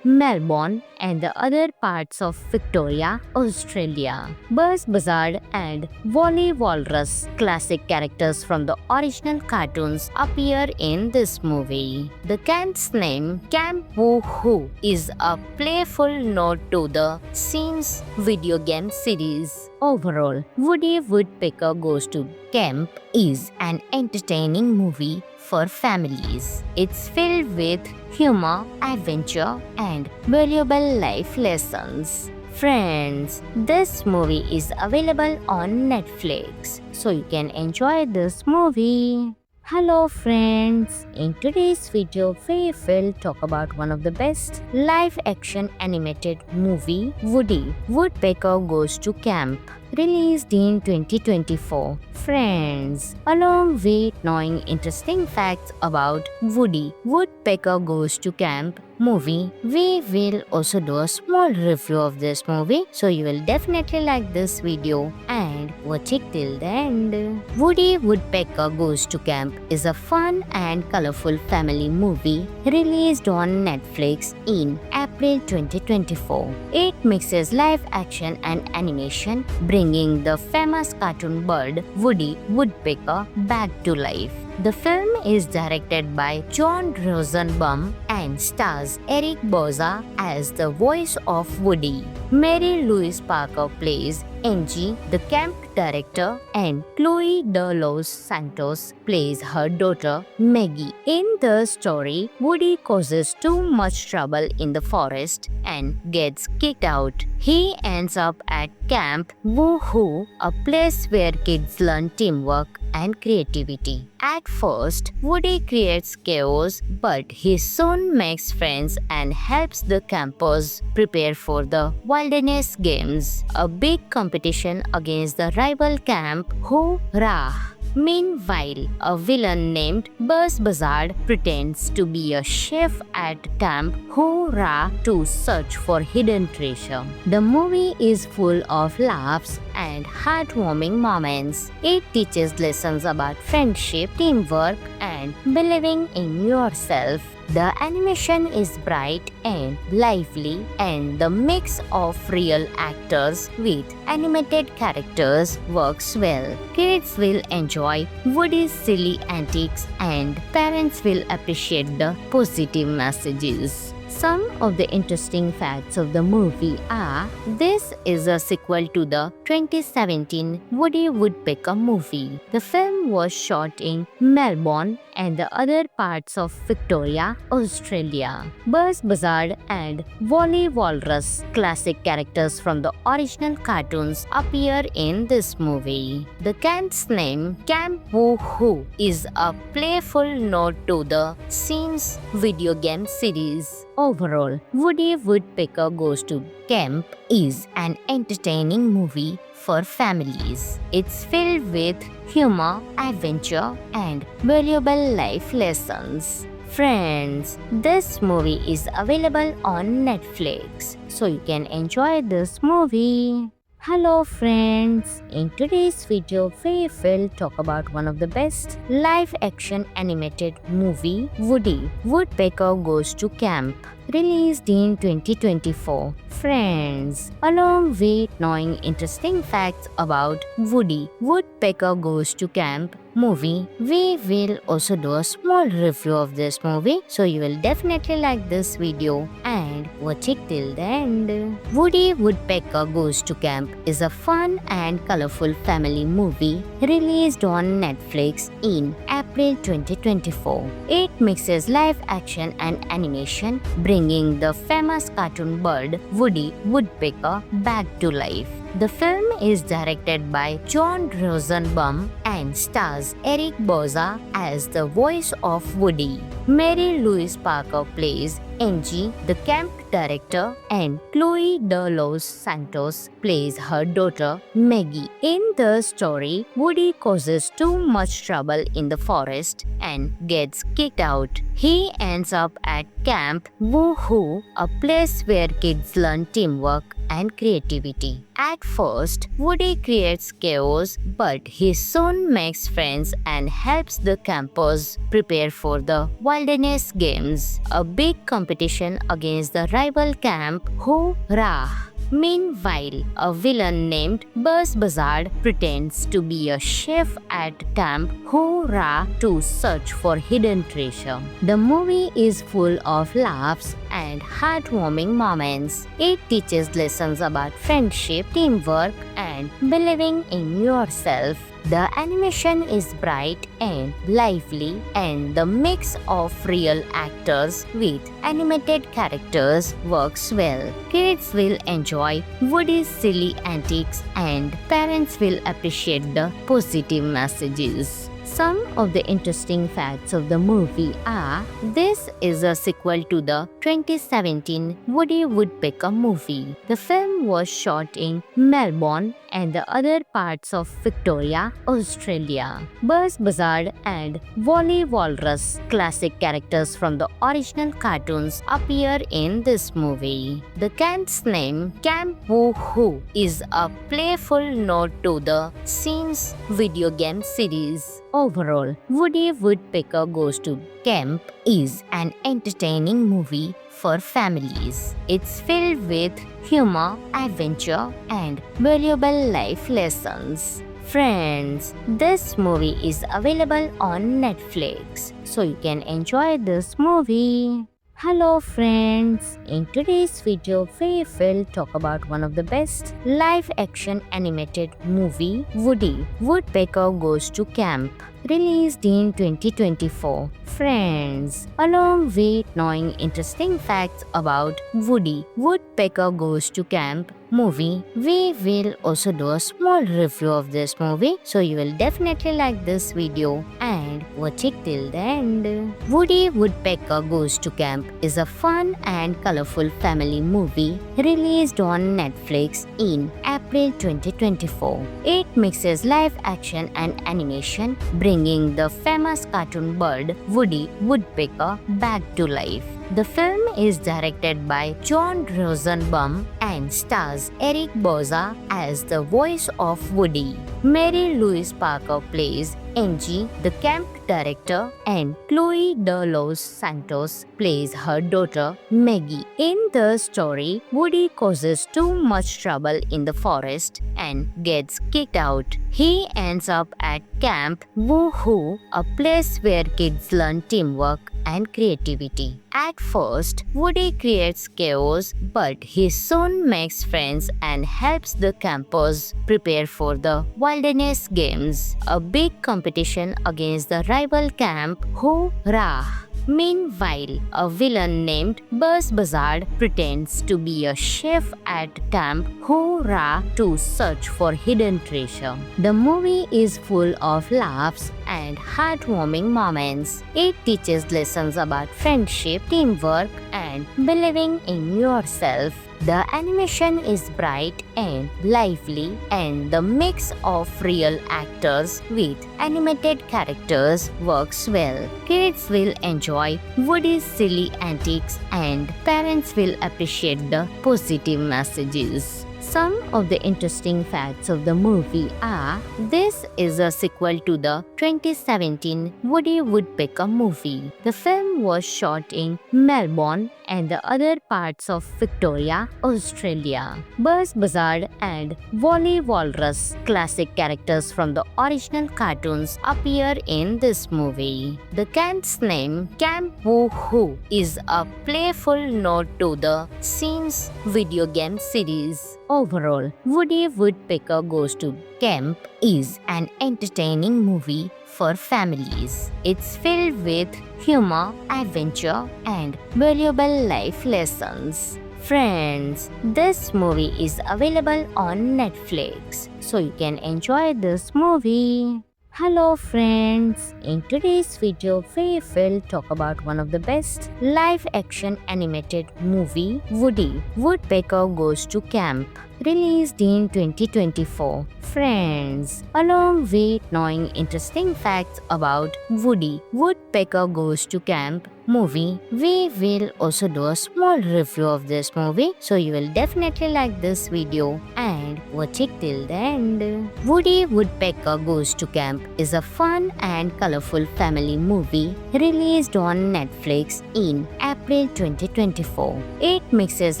Melbourne and the other parts of Victoria, Australia. Buzz Buzzard and Wally Walrus, classic characters from the original cartoons, appear in this movie. The camp's name, Camp Woohoo, is a playful nod to the Sims video game series. Overall, Woody Woodpecker Goes to Camp is an entertaining movie for families. It's filled with humor, adventure, and valuable life lessons. Friends, this movie is available on Netflix, so you can enjoy this movie. Hello friends, in today's video we will talk about one of the best live-action animated movie, Woody Woodpecker Goes to Camp, released in 2024. Friends, along with knowing interesting facts about Woody Woodpecker Goes to Camp movie, we will also do a small review of this movie, so you will definitely like this video and watch it till the end. Woody Woodpecker Goes to Camp is a fun and colorful family movie released on Netflix in April 2024. It mixes live action and animation, bringing the famous cartoon bird Woody Woodpecker back to life. The film is directed by John Rosenbaum and stars Eric Bauza as the voice of Woody. Mary Louise Parker plays Angie, the camp director, and Chloe de Los Santos plays her daughter Maggie. In the story, Woody causes too much trouble in the forest and gets kicked out. He ends up at Camp Woohoo, a place where kids learn teamwork and creativity. At first, Woody creates chaos, but he soon makes friends and helps the campers prepare for the Wilderness Games, a big competition against the rival camp Hoorah! Meanwhile, a villain named Buzz Buzzard pretends to be a chef at Camp Hoorah to search for hidden treasure. The movie is full of laughs and heartwarming moments. It teaches lessons about friendship, teamwork, and believing in yourself. The animation is bright and lively, and the mix of real actors with animated characters works well. Kids will enjoy Woody's silly antics, and parents will appreciate the positive messages. Some of the interesting facts of the movie are: this is a sequel to the 2017 Woody Woodpecker movie. The film was shot in Melbourne and the other parts of Victoria, Australia. Buzz Buzzard and Wally Walrus, classic characters from the original cartoons, appear in this movie. The camp's name, Camp Woohoo, is a playful nod to the Sims video game series. Overall, Woody Woodpecker Goes to Camp is an entertaining movie for families. It's filled with humor, adventure, and valuable life lessons. Friends, this movie is available on Netflix, so you can enjoy this movie. Hello friends, in today's video we will talk about one of the best live action animated movie, Woody, Woodpecker Goes to Camp, released in 2024. Friends, along with knowing interesting facts about Woody, Woodpecker Goes to Camp movie, we will also do a small review of this movie, so you will definitely like this video and watch it till the end. Woody Woodpecker Goes to Camp is a fun and colorful family movie released on Netflix in April 2024. It mixes live action and animation, bringing the famous cartoon bird Woody Woodpecker back to life. The film is directed by John Rosenbaum and stars Eric Bauza as the voice of Woody. Mary Louise Parker plays Angie, the camp director, and Chloe De Los Santos plays her daughter Maggie. In the story, Woody causes too much trouble in the forest and gets kicked out. He ends up at Camp Woohoo, a place where kids learn teamwork and creativity. At first, Woody creates chaos, but he soon makes friends and helps the campers prepare for the Wilderness Games, a big competition against the rival camp Hoorah! Meanwhile, a villain named Buzz Buzzard pretends to be a chef at Camp Hoorah to search for hidden treasure. The movie is full of laughs and heartwarming moments. It teaches lessons about friendship, teamwork, and believing in yourself. The animation is bright and lively, and the mix of real actors with animated characters works well. Kids will enjoy Woody's silly antics, and parents will appreciate the positive messages. Some of the interesting facts of the movie are: this is a sequel to the 2017 Woody Woodpecker movie. The film was shot in Melbourne and the other parts of Victoria, Australia. Buzz Buzzard and Wally Walrus, classic characters from the original cartoons, appear in this movie. The camp's name, Camp Woohoo, is a playful nod to the Sims video game series. Overall, Woody Woodpecker Goes to Camp is an entertaining movie for families. It's filled with humor, adventure, and valuable life lessons. Friends, this movie is available on Netflix, so you can enjoy this movie. Hello friends, in today's video we will talk about one of the best live action animated movie, Woody, Woodpecker Goes to Camp, released in 2024. Friends, along with knowing interesting facts about Woody, Woodpecker Goes to Camp movie, we will also do a small review of this movie, so you will definitely like this video and watch it till the end. Woody Woodpecker Goes to Camp is a fun and colorful family movie released on Netflix in April 2024. It mixes live action and animation, bringing the famous cartoon bird Woody Woodpecker back to life. The film is directed by John Rosenbaum and stars Eric Bauza as the voice of Woody. Mary Louise Parker plays Angie, the camp director, and Chloe De Los Santos plays her daughter Maggie. In the story, Woody causes too much trouble in the forest and gets kicked out. He ends up at Camp Woohoo, a place where kids learn teamwork and creativity. At first, Woody creates chaos, but he soon makes friends and helps the campers prepare for the Wilderness Games, a big competition against the rival camp Hoorah! Meanwhile, a villain named Buzz Buzzard pretends to be a chef at Camp Hoorah to search for hidden treasure. The movie is full of laughs and heartwarming moments. It teaches lessons about friendship, teamwork, and believing in yourself. The animation is bright and lively, and the mix of real actors with animated characters works well. Kids will enjoy Woody's silly antics, and parents will appreciate the positive messages. Some of the interesting facts of the movie are: this is a sequel to the 2017 Woody Woodpecker movie. The film was shot in Melbourne and the other parts of Victoria, Australia. Buzz Buzzard and Wally Walrus, classic characters from the original cartoons, appear in this movie. The camp's name, Camp Woo-Hoo, is a playful nod to the Sims video game series. Overall, Woody Woodpecker Goes to Camp is an entertaining movie for families. It's filled with humor, adventure, and valuable life lessons. Friends, this movie is available on Netflix, so you can enjoy this movie. Hello friends, in today's video we will talk about one of the best live-action animated movie, Woody Woodpecker Goes to Camp, released in 2024. Friends, along with knowing interesting facts about Woody Woodpecker Goes to Camp movie, we will also do a small review of this movie, so you will definitely like this video and watch it till the end. Woody Woodpecker Goes to Camp is a fun and colorful family movie released on Netflix in April 2024. It mixes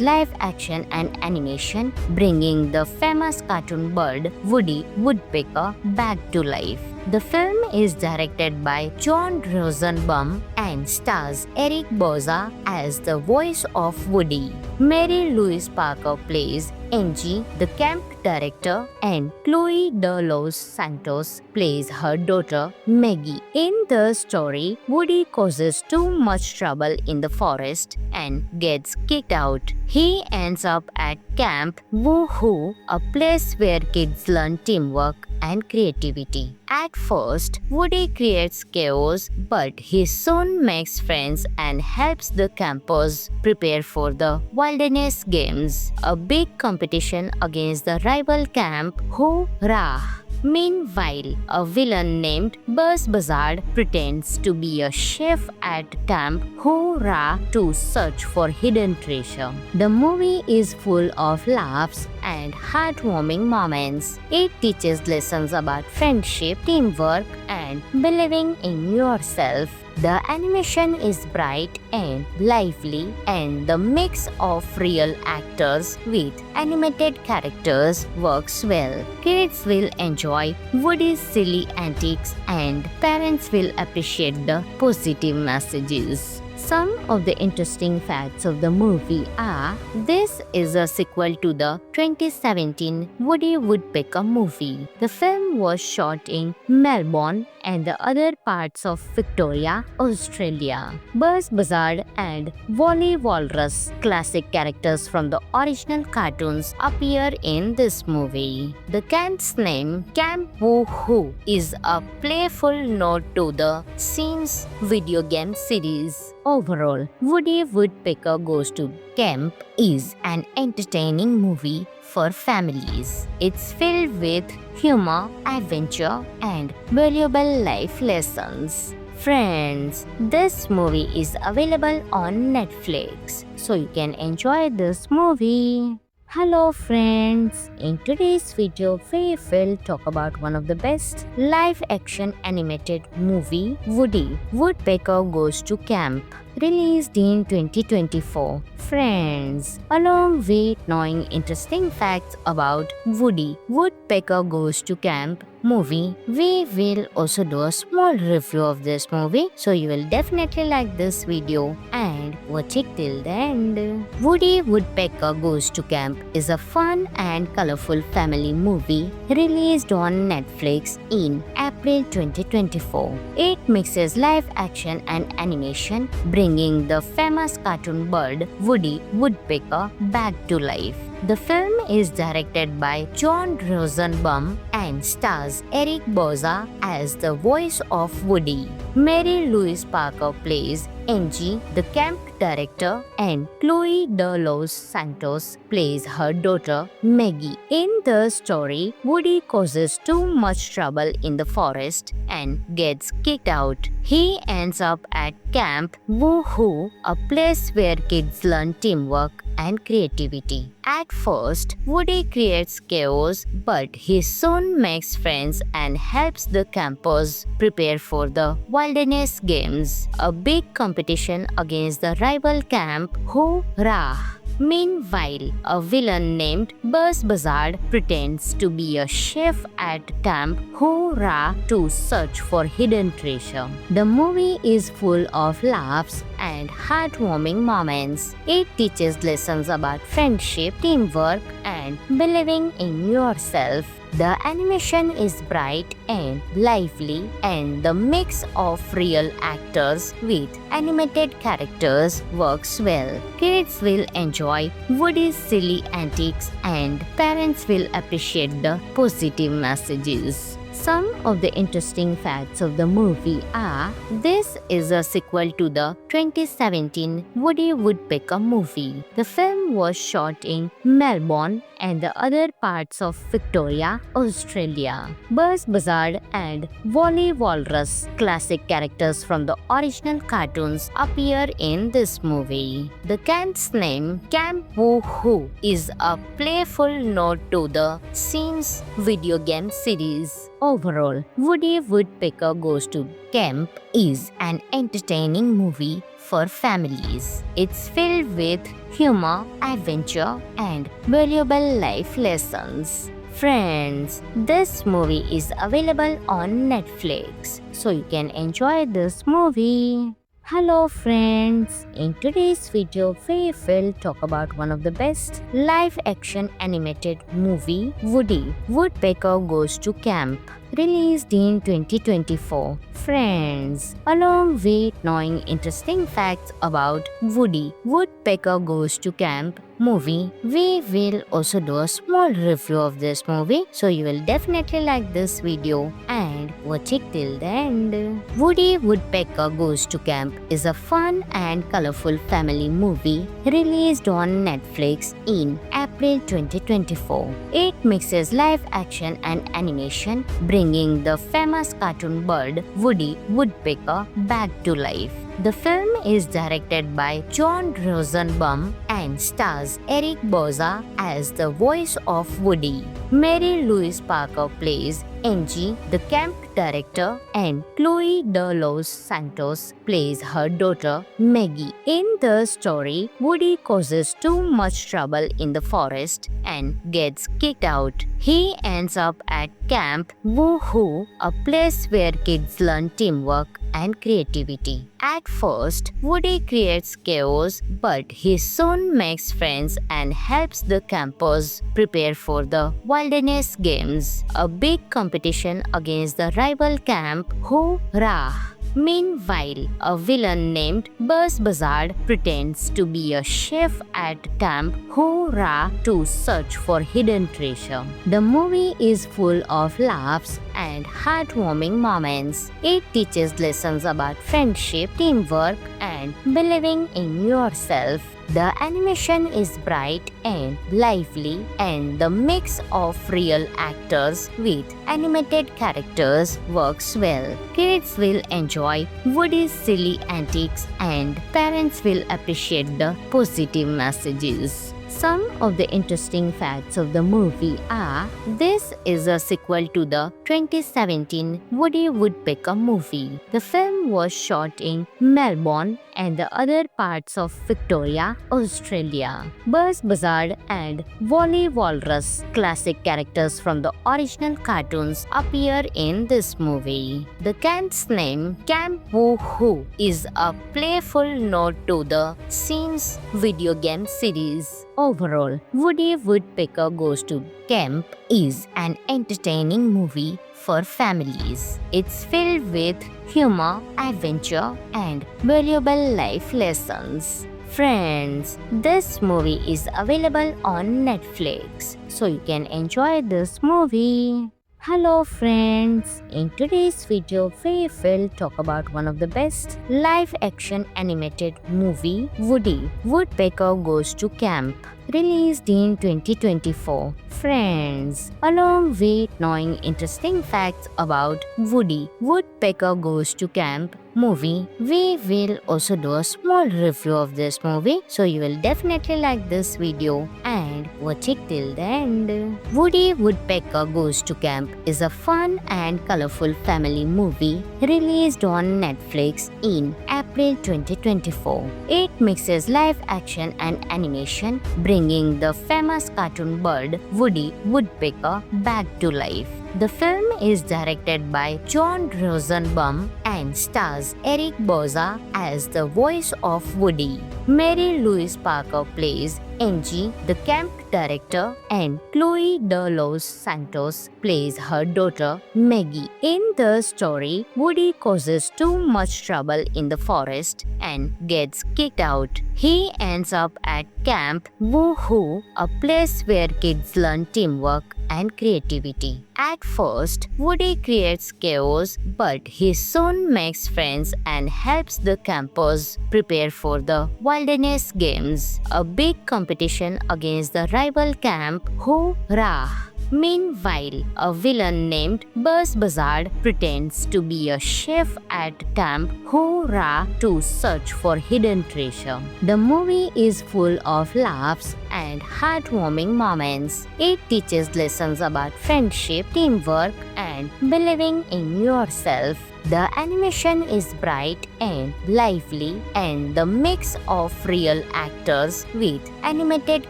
live action and animation, bringing the famous cartoon bird Woody Woodpecker back to life. The film is directed by John Rosenbaum and stars Eric Bauza as the voice of Woody. Mary Louise Parker plays Angie, the camp director, and Chloe De Los Santos plays her daughter Maggie. In the story, Woody causes too much trouble in the forest and gets kicked out. He ends up at Camp Woo-Hoo, a place where kids learn teamwork and creativity. At first, Woody creates chaos, but he soon makes friends and helps the campers prepare for the Wilderness Games, a big competition against the rival camp Hoorah. Meanwhile, a villain named Buzz Buzzard pretends to be a chef at Camp Hoorah to search for hidden treasure. The movie is full of laughs and heartwarming moments. It teaches lessons about friendship, teamwork, and believing in yourself. The animation is bright and lively, and the mix of real actors with animated characters works well. Kids will enjoy Woody's silly antics, and parents will appreciate the positive messages. Some of the interesting facts of the movie are: this is a sequel to the 2017 Woody Woodpecker movie. The film was shot in Melbourne and the other parts of Victoria, Australia. Buzz Buzzard and Wally Walrus, classic characters from the original cartoons, appear in this movie. The camp's name, Camp Woo-Hoo, is a playful nod to the Sims video game series. Overall, Woody Woodpecker Goes to Camp is an entertaining movie for families. It's filled with humor, adventure, and valuable life lessons. Friends, this movie is available on Netflix, so you can enjoy this movie. Hello friends, in today's video we will talk about one of the best live-action animated movie, Woody Woodpecker Goes to Camp, released in 2024. Friends, along with knowing interesting facts about Woody Woodpecker Goes to Camp movie, we will also do a small review of this movie, so you will definitely like this video and watch it till the end. Woody Woodpecker Goes to Camp is a fun and colorful family movie released on Netflix in April 2024. It mixes live action and animation, bringing the famous cartoon bird Woody Woodpecker back to life. The film is directed by John Rosenbaum and stars Eric Bauza as the voice of Woody. Mary Louise Parker plays Angie, the camp director, and Chloe De Los Santos plays her daughter Maggie. In the story, Woody causes too much trouble in the forest and gets kicked out. He ends up at Camp Woohoo, a place where kids learn teamwork and creativity. At first, Woody creates chaos, but he soon makes friends and helps the campers prepare for the Wilderness Games, a big competition against the rival camp Hoorah! Meanwhile, a villain named Buzz Buzzard pretends to be a chef at Camp Hoorah to search for hidden treasure. The movie is full of laughs and heartwarming moments. It teaches lessons about friendship, teamwork, and believing in yourself. The animation is bright and lively, and the mix of real actors with animated characters works well. Kids will enjoy Woody's silly antics, and parents will appreciate the positive messages. Some of the interesting facts of the movie are: this is a sequel to the 2017 Woody Woodpecker movie. The film was shot in Melbourne and the other parts of Victoria, Australia. Buzz Buzzard and Wally Walrus, classic characters from the original cartoons, appear in this movie. The camp's name, Camp Woohoo, is a playful nod to the Sims video game series. Overall, Woody Woodpecker Goes to Camp is an entertaining movie for families. It's filled with humor, adventure, and valuable life lessons. Friends, this movie is available on Netflix, so you can enjoy this movie. Hello friends, in today's video we will talk about one of the best live-action animated movie, Woody Woodpecker Goes to Camp, released in 2024. Friends, along with knowing interesting facts about Woody Woodpecker Goes to Camp movie, we will also do a small review of this movie, so you will definitely like this video and watch it till the end. Woody Woodpecker Goes to Camp is a fun and colorful family movie released on Netflix in April 2024. It mixes live action and animation, bringing the famous cartoon bird Woody Woodpecker back to life. The film is directed by John Rosenbaum and stars Eric Bauza as the voice of Woody. Mary Louise Parker plays Angie, the camp director, and Chloe De Los Santos plays her daughter Maggie. In the story, Woody causes too much trouble in the forest and gets kicked out. He ends up at Camp Woohoo, a place where kids learn teamwork and creativity. At first, Woody creates chaos, but he soon makes friends and helps the campers prepare for the Wilderness Games, a big competition against the rival camp Hoorah! Meanwhile, a villain named Buzz Buzzard pretends to be a chef at Camp Hoorah to search for hidden treasure. The movie is full of laughs and heartwarming moments. It teaches lessons about friendship, teamwork, and believing in yourself. The animation is bright and lively, and the mix of real actors with animated characters works well. Kids will enjoy Woody's silly antics, and parents will appreciate the positive messages. Some of the interesting facts of the movie are: this is a sequel to the 2017 Woody Woodpecker movie. The film was shot in Melbourne and the other parts of Victoria, Australia. Buzz Buzzard and Wally Walrus, classic characters from the original cartoons, appear in this movie. The camp's name, Camp Woohoo, is a playful nod to the Sims video game series. Overall, Woody Woodpecker Goes to Camp is an entertaining movie for families. It's filled with humor, adventure, and valuable life lessons. Friends, this movie is available on Netflix, so you can enjoy this movie. Hello friends, in today's video we will talk about one of the best live-action animated movie, Woody Woodpecker Goes to Camp, released in 2024. Friends, along with knowing interesting facts about Woody Woodpecker Goes to Camp movie. We will also do a small review of this movie, so you will definitely like this video and watch it till the end. Woody Woodpecker Goes to Camp is a fun and colorful family movie released on Netflix in April 2024. It mixes live action and animation, bringing the famous cartoon bird Woody Woodpecker back to life. The film is directed by John Rosenbaum and stars Eric Bauza as the voice of Woody. Mary Louise Parker plays Angie, the camp director, and Chloe De Los Santos plays her daughter Maggie. In the story, Woody causes too much trouble in the forest and gets kicked out. He ends up at Camp Woohoo, a place where kids learn teamwork and creativity. At first, Woody creates chaos, but he soon makes friends and helps the campers prepare for the Wilderness Games, a big competition against the rival camp Hoorah! Meanwhile, a villain named Buzz Buzzard pretends to be a chef at Camp Hoorah to search for hidden treasure. The movie is full of laughs and heartwarming moments. It teaches lessons about friendship, teamwork, and believing in yourself. The animation is bright and lively, and the mix of real actors with animated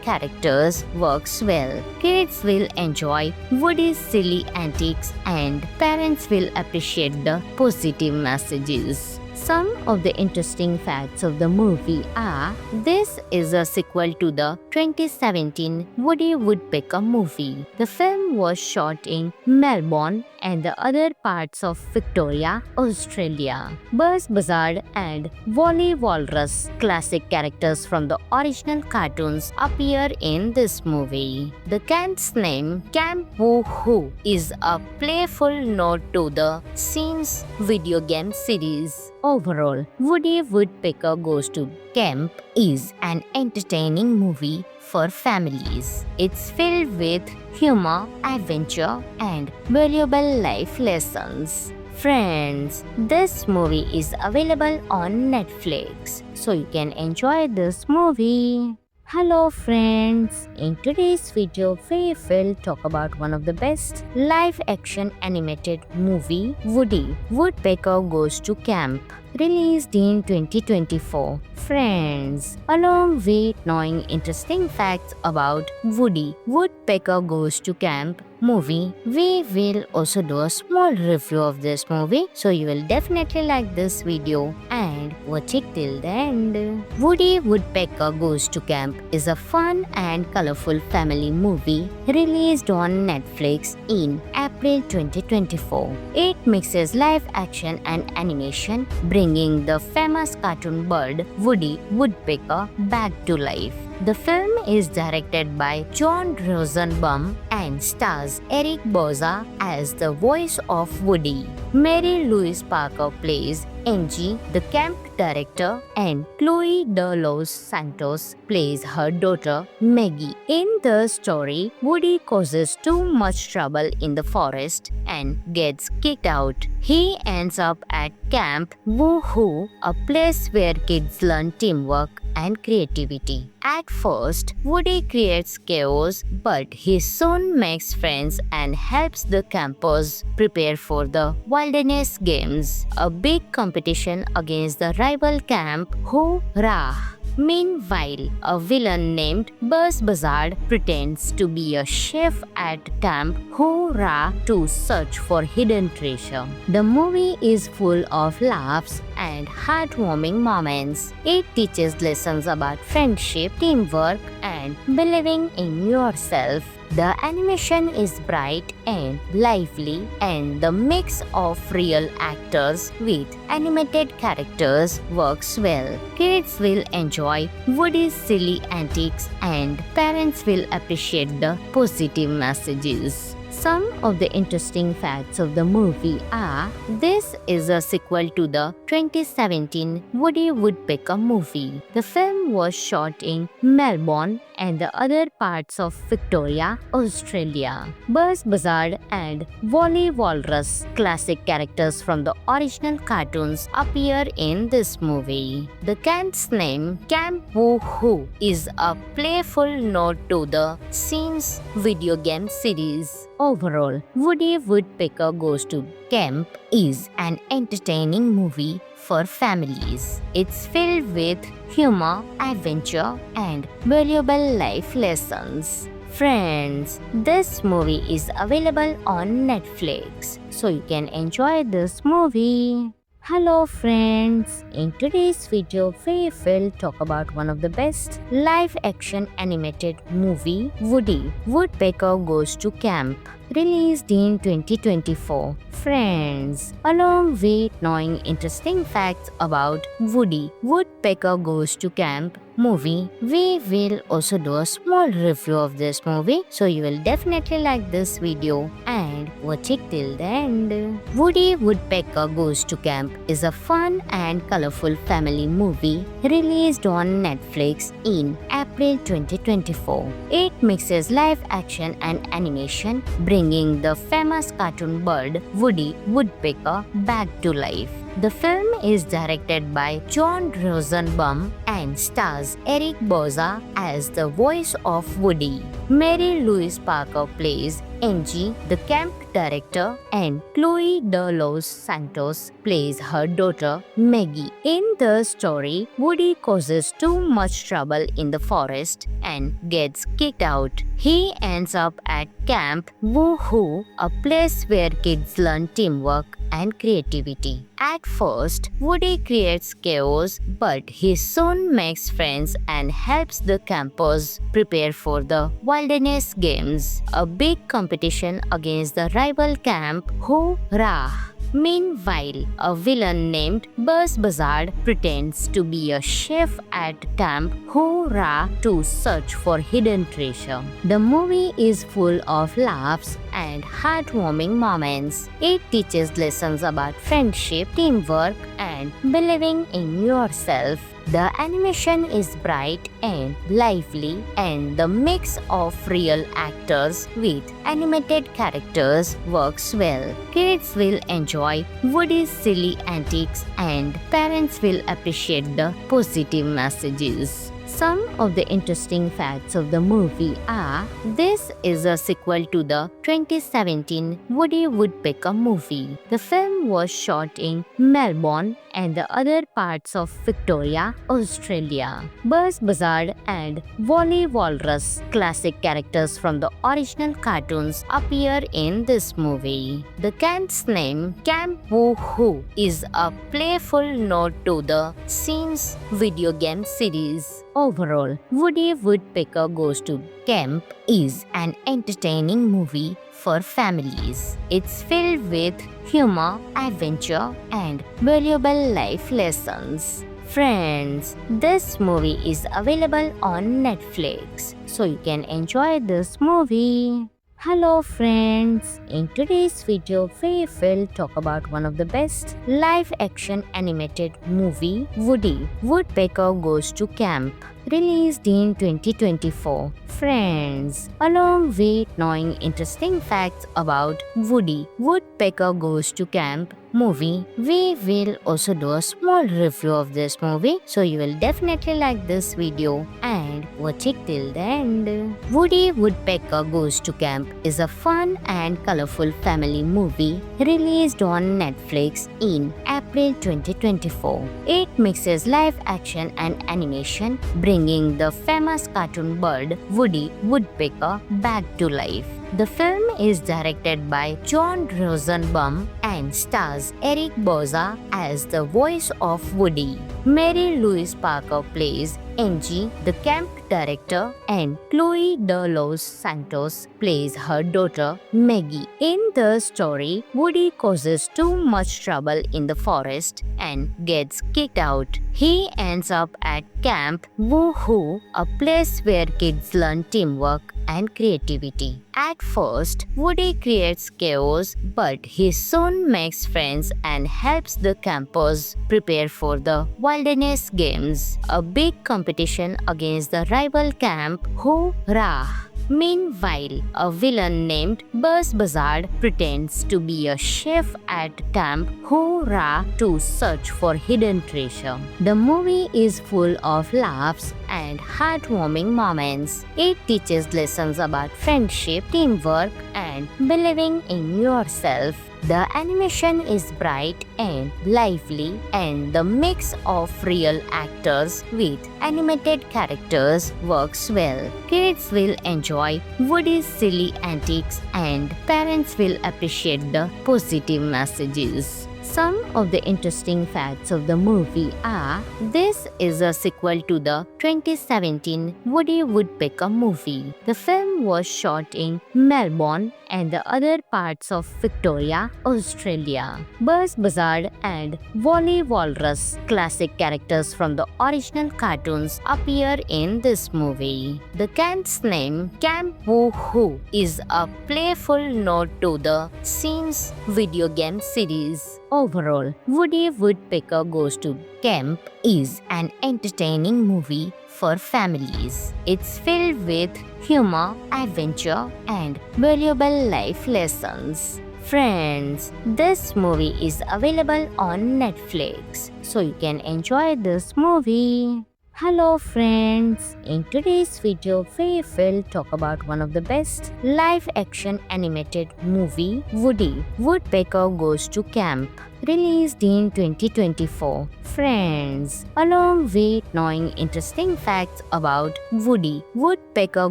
characters works well. Kids will enjoy Woody's silly antics, and parents will appreciate the positive messages. Some of the interesting facts of the movie are: this is a sequel to the 2017 Woody Woodpecker movie. The film was shot in Melbourne and the other parts of Victoria, Australia. Buzz Buzzard and Wally Walrus, classic characters from the original cartoons, appear in this movie. The camp's name, Camp Woohoo, is a playful nod to the Sims video game series. Overall, Woody Woodpecker Goes to Camp is an entertaining movie for families. It's filled with humor, adventure, and valuable life lessons. Friends, this movie is available on Netflix, so you can enjoy this movie. Hello friends, in today's video we will talk about one of the best live action animated movie, Woody Woodpecker Goes to Camp, released in 2024. Friends, along with knowing interesting facts about Woody Woodpecker Goes to Camp movie, we will also do a small review of this movie, so you will definitely like this video and watch it till the end. Woody Woodpecker Goes to Camp is a fun and colorful family movie released on Netflix in April 2024. It mixes live action and animation, bringing the famous cartoon bird Woody Woodpecker back to life. The film is directed by John Rosenbaum and stars Eric Bauza as the voice of Woody. Mary Louise Parker plays Angie, the camp director, and Chloe De Los Santos plays her daughter Maggie. In the story, Woody causes too much trouble in the forest and gets kicked out. He ends up at Camp Woohoo, a place where kids learn teamwork and creativity. At first, Woody creates chaos, but he soon makes friends and helps the campers prepare for the Wilderness Games, a big competition against the rival camp Hoorah! Meanwhile, a villain named Buzz Buzzard pretends to be a chef at Camp Hoorah to search for hidden treasure. The movie is full of laughs and heartwarming moments. It teaches lessons about friendship, teamwork, and believing in yourself. The animation is bright and lively, and the mix of real actors with animated characters works well. Kids will enjoy Woody's silly antics, and parents will appreciate the positive messages. Some of the interesting facts of the movie are: this is a sequel to the 2017 Woody Woodpecker movie. The film was shot in Melbourne and the other parts of Victoria, Australia. Buzz Buzzard and Wally Walrus, classic characters from the original cartoons, appear in this movie. The camp's name, Camp Woo-Hoo, is a playful nod to the Sims video game series. Overall, Woody Woodpecker Goes to Camp is an entertaining movie for families. It's filled with humor, adventure, and valuable life lessons. Friends, this movie is available on Netflix, so you can enjoy this movie. Hello friends, in today's video we will talk about one of the best live-action animated movie, Woody Woodpecker Goes to Camp, released in 2024. Friends, along with knowing interesting facts about Woody Woodpecker Goes to Camp movie, we will also do a small review of this movie, so you will definitely like this video and watch it till the end. Woody Woodpecker Goes to Camp is a fun and colorful family movie released on Netflix in April 2024. It mixes live action and animation, bringing the famous cartoon bird Woody Woodpecker back to life. The film is directed by John Rosenbaum and stars Eric Bauza as the voice of Woody. Mary Louise Parker plays Angie, the camp director, and Chloe De Los Santos plays her daughter Maggie. In the story, Woody causes too much trouble in the forest and gets kicked out. He ends up at Camp Woo-Hoo, a place where kids learn teamwork and creativity. At first, Woody creates chaos, but he soon makes friends and helps the campers prepare for the Wilderness Games, a big competition against the rival camp Hoorah! Meanwhile, a villain named Buzz Buzzard pretends to be a chef at Camp Hoorah to search for hidden treasure. The movie is full of laughs and heartwarming moments. It teaches lessons about friendship, teamwork, and believing in yourself. The animation is bright and lively, and the mix of real actors with animated characters works well. Kids will enjoy Woody's silly antics, and parents will appreciate the positive messages. Some of the interesting facts of the movie are: this is a sequel to the 2017 Woody Woodpecker movie. The film was shot in Melbourne and the other parts of Victoria, Australia. Buzz Buzzard and Wally Walrus, classic characters from the original cartoons, appear in this movie. The camp's name, Camp Woo-Hoo, is a playful nod to the Sims video game series. Overall, Woody Woodpecker Goes to Camp is an entertaining movie for families. It's filled with humor, adventure, and valuable life lessons. Friends, this movie is available on Netflix, so you can enjoy this movie. Hello friends, in today's video we will talk about one of the best live-action animated movie, Woody Woodpecker Goes to Camp, released in 2024. Friends, along with knowing interesting facts about Woody Woodpecker Goes to Camp movie, we will also do a small review of this movie, so you will definitely like this video and watch it till the end. Woody Woodpecker Goes to Camp is a fun and colorful family movie released on Netflix in April 2024. It mixes live action and animation, bringing the famous cartoon bird Woody Woodpecker back to life. The film is directed by John Rosenbaum and stars Eric Bauza as the voice of Woody. Mary Louise Parker plays Angie, the camp director, and Chloe De Los Santos plays her daughter Maggie. In the story, Woody causes too much trouble in the forest and gets kicked out. He ends up at Camp Woo-Hoo, a place where kids learn teamwork and creativity. At first, Woody creates chaos, but he soon soon makes friends and helps the campers prepare for the wilderness games, a big competition against the rival camp Hoorah! Meanwhile, a villain named Buzz Buzzard pretends to be a chef at Camp Hoorah to search for hidden treasure. The movie is full of laughs and heartwarming moments. It teaches lessons about friendship, teamwork, and believing in yourself. The animation is bright and lively, and the mix of real actors with animated characters works well. Kids will enjoy Woody's silly antics, and parents will appreciate the positive messages. Some of the interesting facts of the movie are: this is a sequel to the 2017 Woody Woodpecker movie. The film was shot in Melbourne and the other parts of Victoria, Australia. Buzz Buzzard and Wally Walrus, classic characters from the original cartoons, appear in this movie. The camp's name, Camp Woo-Hoo, is a playful nod to the Sims video game series. Overall, Woody Woodpecker Goes to Camp is an entertaining movie for families. It's filled with humor, adventure, and valuable life lessons. Friends, this movie is available on Netflix, so you can enjoy this movie. Hello friends, in today's video we will talk about one of the best live-action animated movie, Woody Woodpecker Goes to Camp, released in 2024. Friends, along with knowing interesting facts about Woody Woodpecker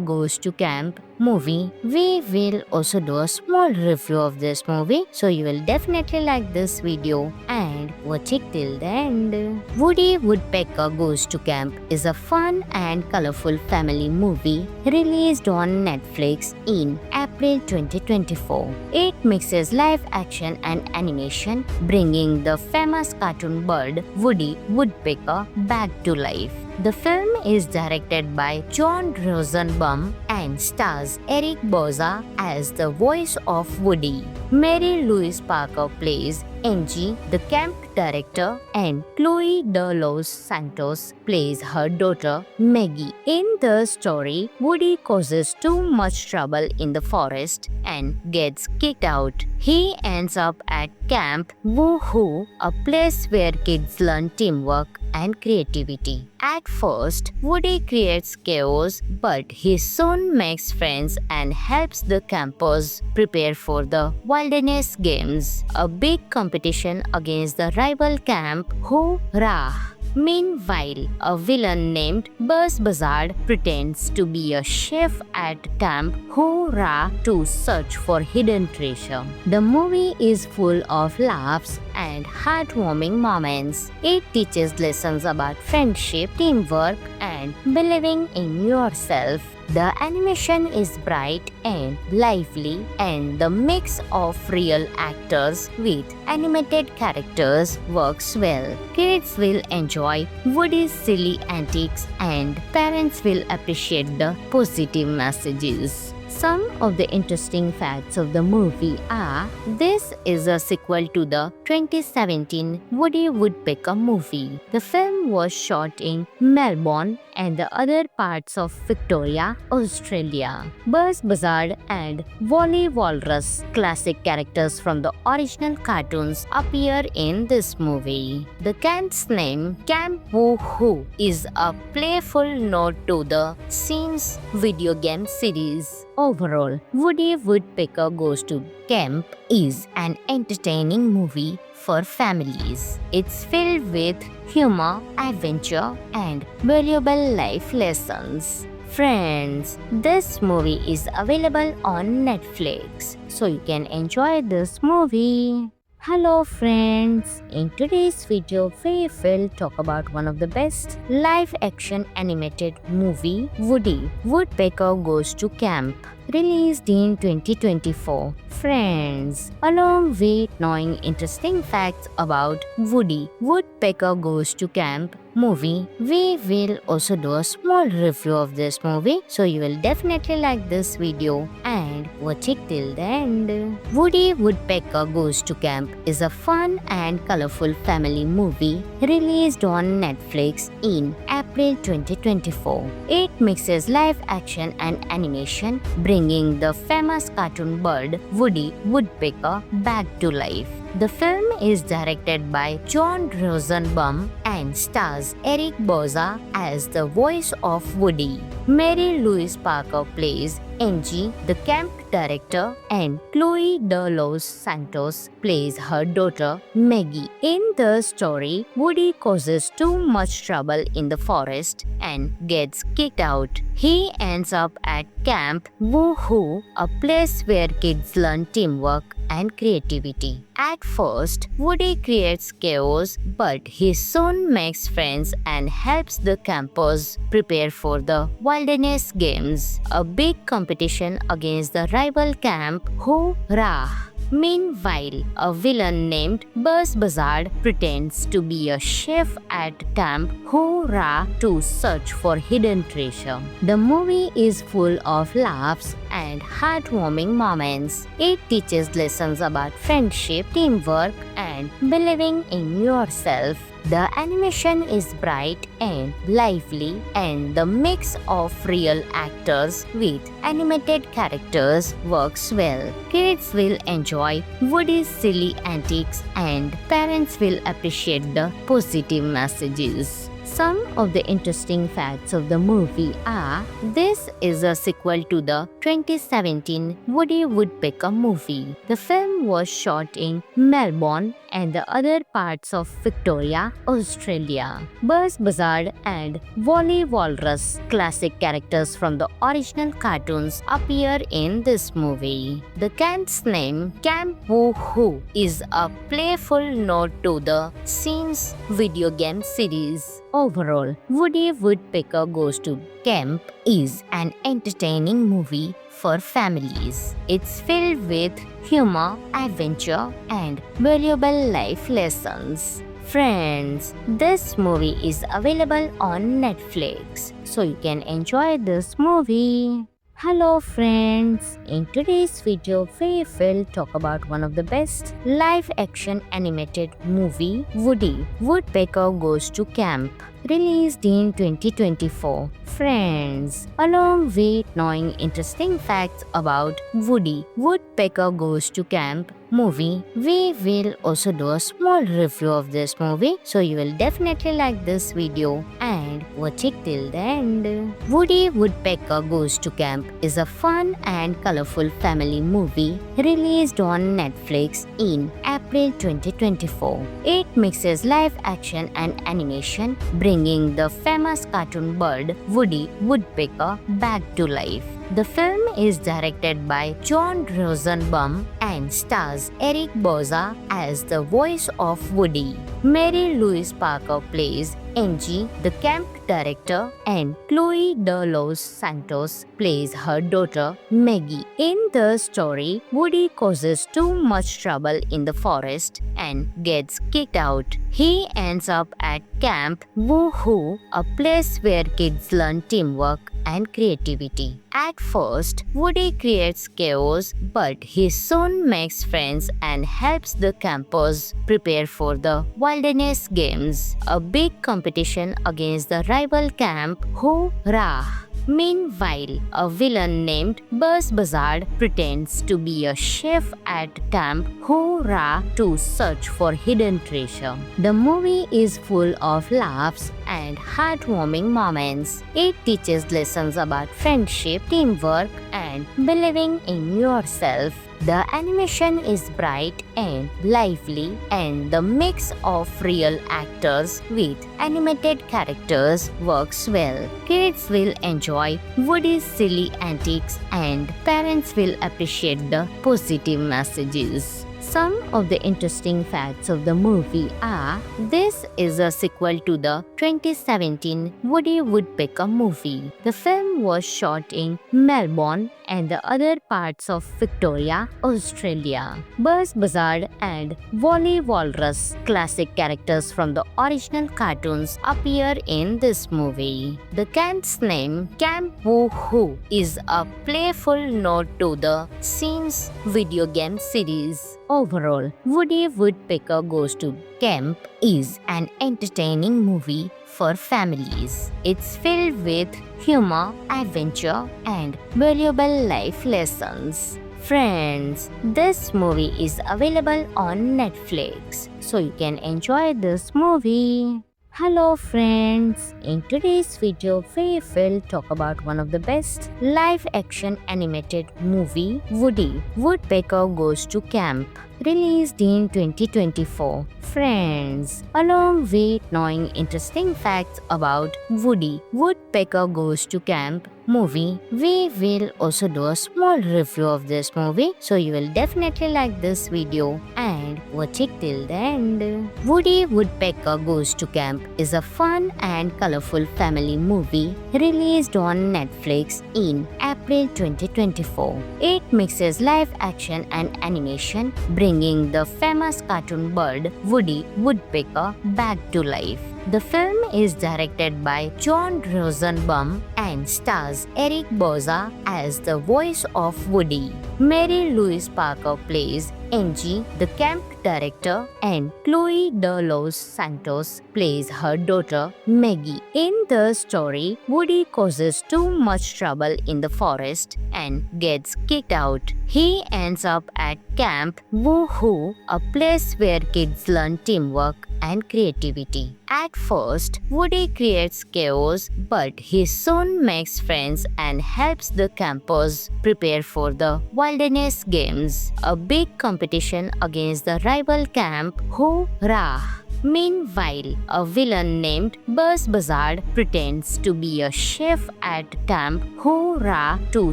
Goes to Camp movie, we will also do a small review of this movie, so you will definitely like this video and watch it till the end. Woody Woodpecker Goes to Camp is a fun and colorful family movie released on Netflix in April 2024. It mixes live action and animation, bringing the famous cartoon bird Woody Woodpecker back to life. The film is directed by John Rosenbaum and stars Eric Bauza as the voice of Woody. Mary Louise Parker plays Angie, the camp director, and Chloe De Los Santos plays her daughter Maggie. In the story, Woody causes too much trouble in the forest and gets kicked out. He ends up at Camp Woo-Hoo, a place where kids learn teamwork and creativity. At first, Woody creates chaos, but he soon makes friends and helps the campers prepare for the wilderness games, a big competition against the rival camp Hoorah! Meanwhile, a villain named Buzz Buzzard pretends to be a chef at Camp Hoorah to search for hidden treasure. The movie is full of laughs and heartwarming moments. It teaches lessons about friendship, teamwork, and believing in yourself. The animation is bright and lively, and the mix of real actors with animated characters works well. Kids will enjoy Woody's silly antics, and parents will appreciate the positive messages. Some of the interesting facts of the movie are: this is a sequel to the 2017 Woody Woodpecker movie. The film was shot in Melbourne and the other parts of Victoria, Australia. Buzz Buzzard and Wally Walrus, classic characters from the original cartoons, appear in this movie. The camp's name, Camp Woo-Hoo, is a playful nod to the Sims video game series. Overall, Woody Woodpecker Goes to Camp is an entertaining movie for families. It's filled with humor, adventure, and valuable life lessons. Friends, this movie is available on Netflix, so you can enjoy this movie. Hello friends, in today's video we will talk about one of the best live-action animated movie, Woody Woodpecker Goes to Camp, released in 2024. Friends, along with knowing interesting facts about Woody, Woodpecker Goes to Camp movie, we will also do a small review of this movie, so you will definitely like this video and watch it till the end. Woody Woodpecker Goes to Camp is a fun and colorful family movie released on Netflix in April 2024. It mixes live action and animation, bringing the famous cartoon bird Woody Woodpecker back to life. The film is directed by John Rosenbaum and stars Eric Bauza as the voice of Woody. Mary Louise Parker plays Angie, the camp director, and Chloe De Los Santos plays her daughter Maggie. In the story, Woody causes too much trouble in the forest and gets kicked out. He ends up at Camp Woohoo, a place where kids learn teamwork and creativity. At first, Woody creates chaos, but he soon makes friends and helps the campers prepare for the Wilderness Games, a big competition against the rival camp Hoorah! Meanwhile, a villain named Buzz Buzzard pretends to be a chef at Camp Hoorah to search for hidden treasure. The movie is full of laughs and heartwarming moments. It teaches lessons about friendship, teamwork, and believing in yourself. The animation is bright and lively, and the mix of real actors with animated characters works well. Kids will enjoy Woody's silly antics, and parents will appreciate the positive messages. Some of the interesting facts of the movie are: this is a sequel to the 2017 Woody Woodpecker movie. The film was shot in Melbourne and the other parts of Victoria, Australia. Buzz Buzzard and Wally Walrus, classic characters from the original cartoons, appear in this movie. The camp's name, Camp Woohoo, is a playful nod to the Sims video game series. Overall, Woody Woodpecker Goes to Camp is an entertaining movie for families. It's filled with humor, adventure, and valuable life lessons. Friends, this movie is available on Netflix, so you can enjoy this movie. Hello friends, in today's video we will talk about one of the best live action animated movie, Woody, Woodpecker Goes to Camp, released in 2024. Friends, along with knowing interesting facts about Woody, Woodpecker Goes to Camp movie, we will also do a small review of this movie, so you will definitely like this video and watch it till the end. Woody Woodpecker Goes to Camp is a fun and colorful family movie released on Netflix in April 2024. It mixes live action and animation, bringing the famous cartoon bird Woody Woodpecker back to life. The film is directed by John Rosenbaum and stars Eric Bauza as the voice of Woody. Mary Louise Parker plays Angie, the camp director, and Chloe De Los Santos plays her daughter Maggie. In the story, Woody causes too much trouble in the forest and gets kicked out. He ends up at Camp Woohoo, a place where kids learn teamwork and creativity. At first, Woody creates chaos, but he soon makes friends and helps the campers prepare for the Wilderness Games, a big competition against the rival camp Hoorah! Meanwhile, a villain named Buzz Buzzard pretends to be a chef at Camp Hoorah to search for hidden treasure. The movie is full of laughs and heartwarming moments. It teaches lessons about friendship, teamwork, and believing in yourself. The animation is bright and lively, and the mix of real actors with animated characters works well. Kids will enjoy Woody's silly antics, and parents will appreciate the positive messages. Some of the interesting facts of the movie are: this is a sequel to the 2017 Woody Woodpecker movie. The film was shot in Melbourne and the other parts of Victoria, Australia. Buzz Buzzard and Wally Walrus, classic characters from the original cartoons, appear in this movie. The camp's name, Camp Woo-Hoo, is a playful nod to the Sims video game series. Overall, Woody Woodpecker Goes to Camp is an entertaining movie for families. It's filled with humor, adventure, and valuable life lessons. Friends, this movie is available on Netflix, so you can enjoy this movie. Hello friends, in today's video we will talk about one of the best live-action animated movie, Woody Woodpecker Goes to Camp, released in 2024. Friends, along with knowing interesting facts about Woody Woodpecker Goes to Camp movie, we will also do a small review of this movie, so you will definitely like this video and watch it till the end. Woody Woodpecker Goes to Camp is a fun and colorful family movie released on Netflix in April 2024. It mixes live action and animation, bringing the famous cartoon bird Woody Woodpecker back to life. The film is directed by John Rosenbaum and stars Eric Bauza as the voice of Woody. Mary Louise Parker plays Angie, the camp director, and Chloe De Los Santos plays her daughter Maggie. In the story, Woody causes too much trouble in the forest and gets kicked out. He ends up at Camp Woo-Hoo, a place where kids learn teamwork and creativity. At first, Woody creates chaos, but he soon makes friends and helps the campers prepare for the Wilderness Games, a big competition against the rival camp Hoorah! Meanwhile, a villain named Buzz Buzzard pretends to be a chef at Camp Hoorah to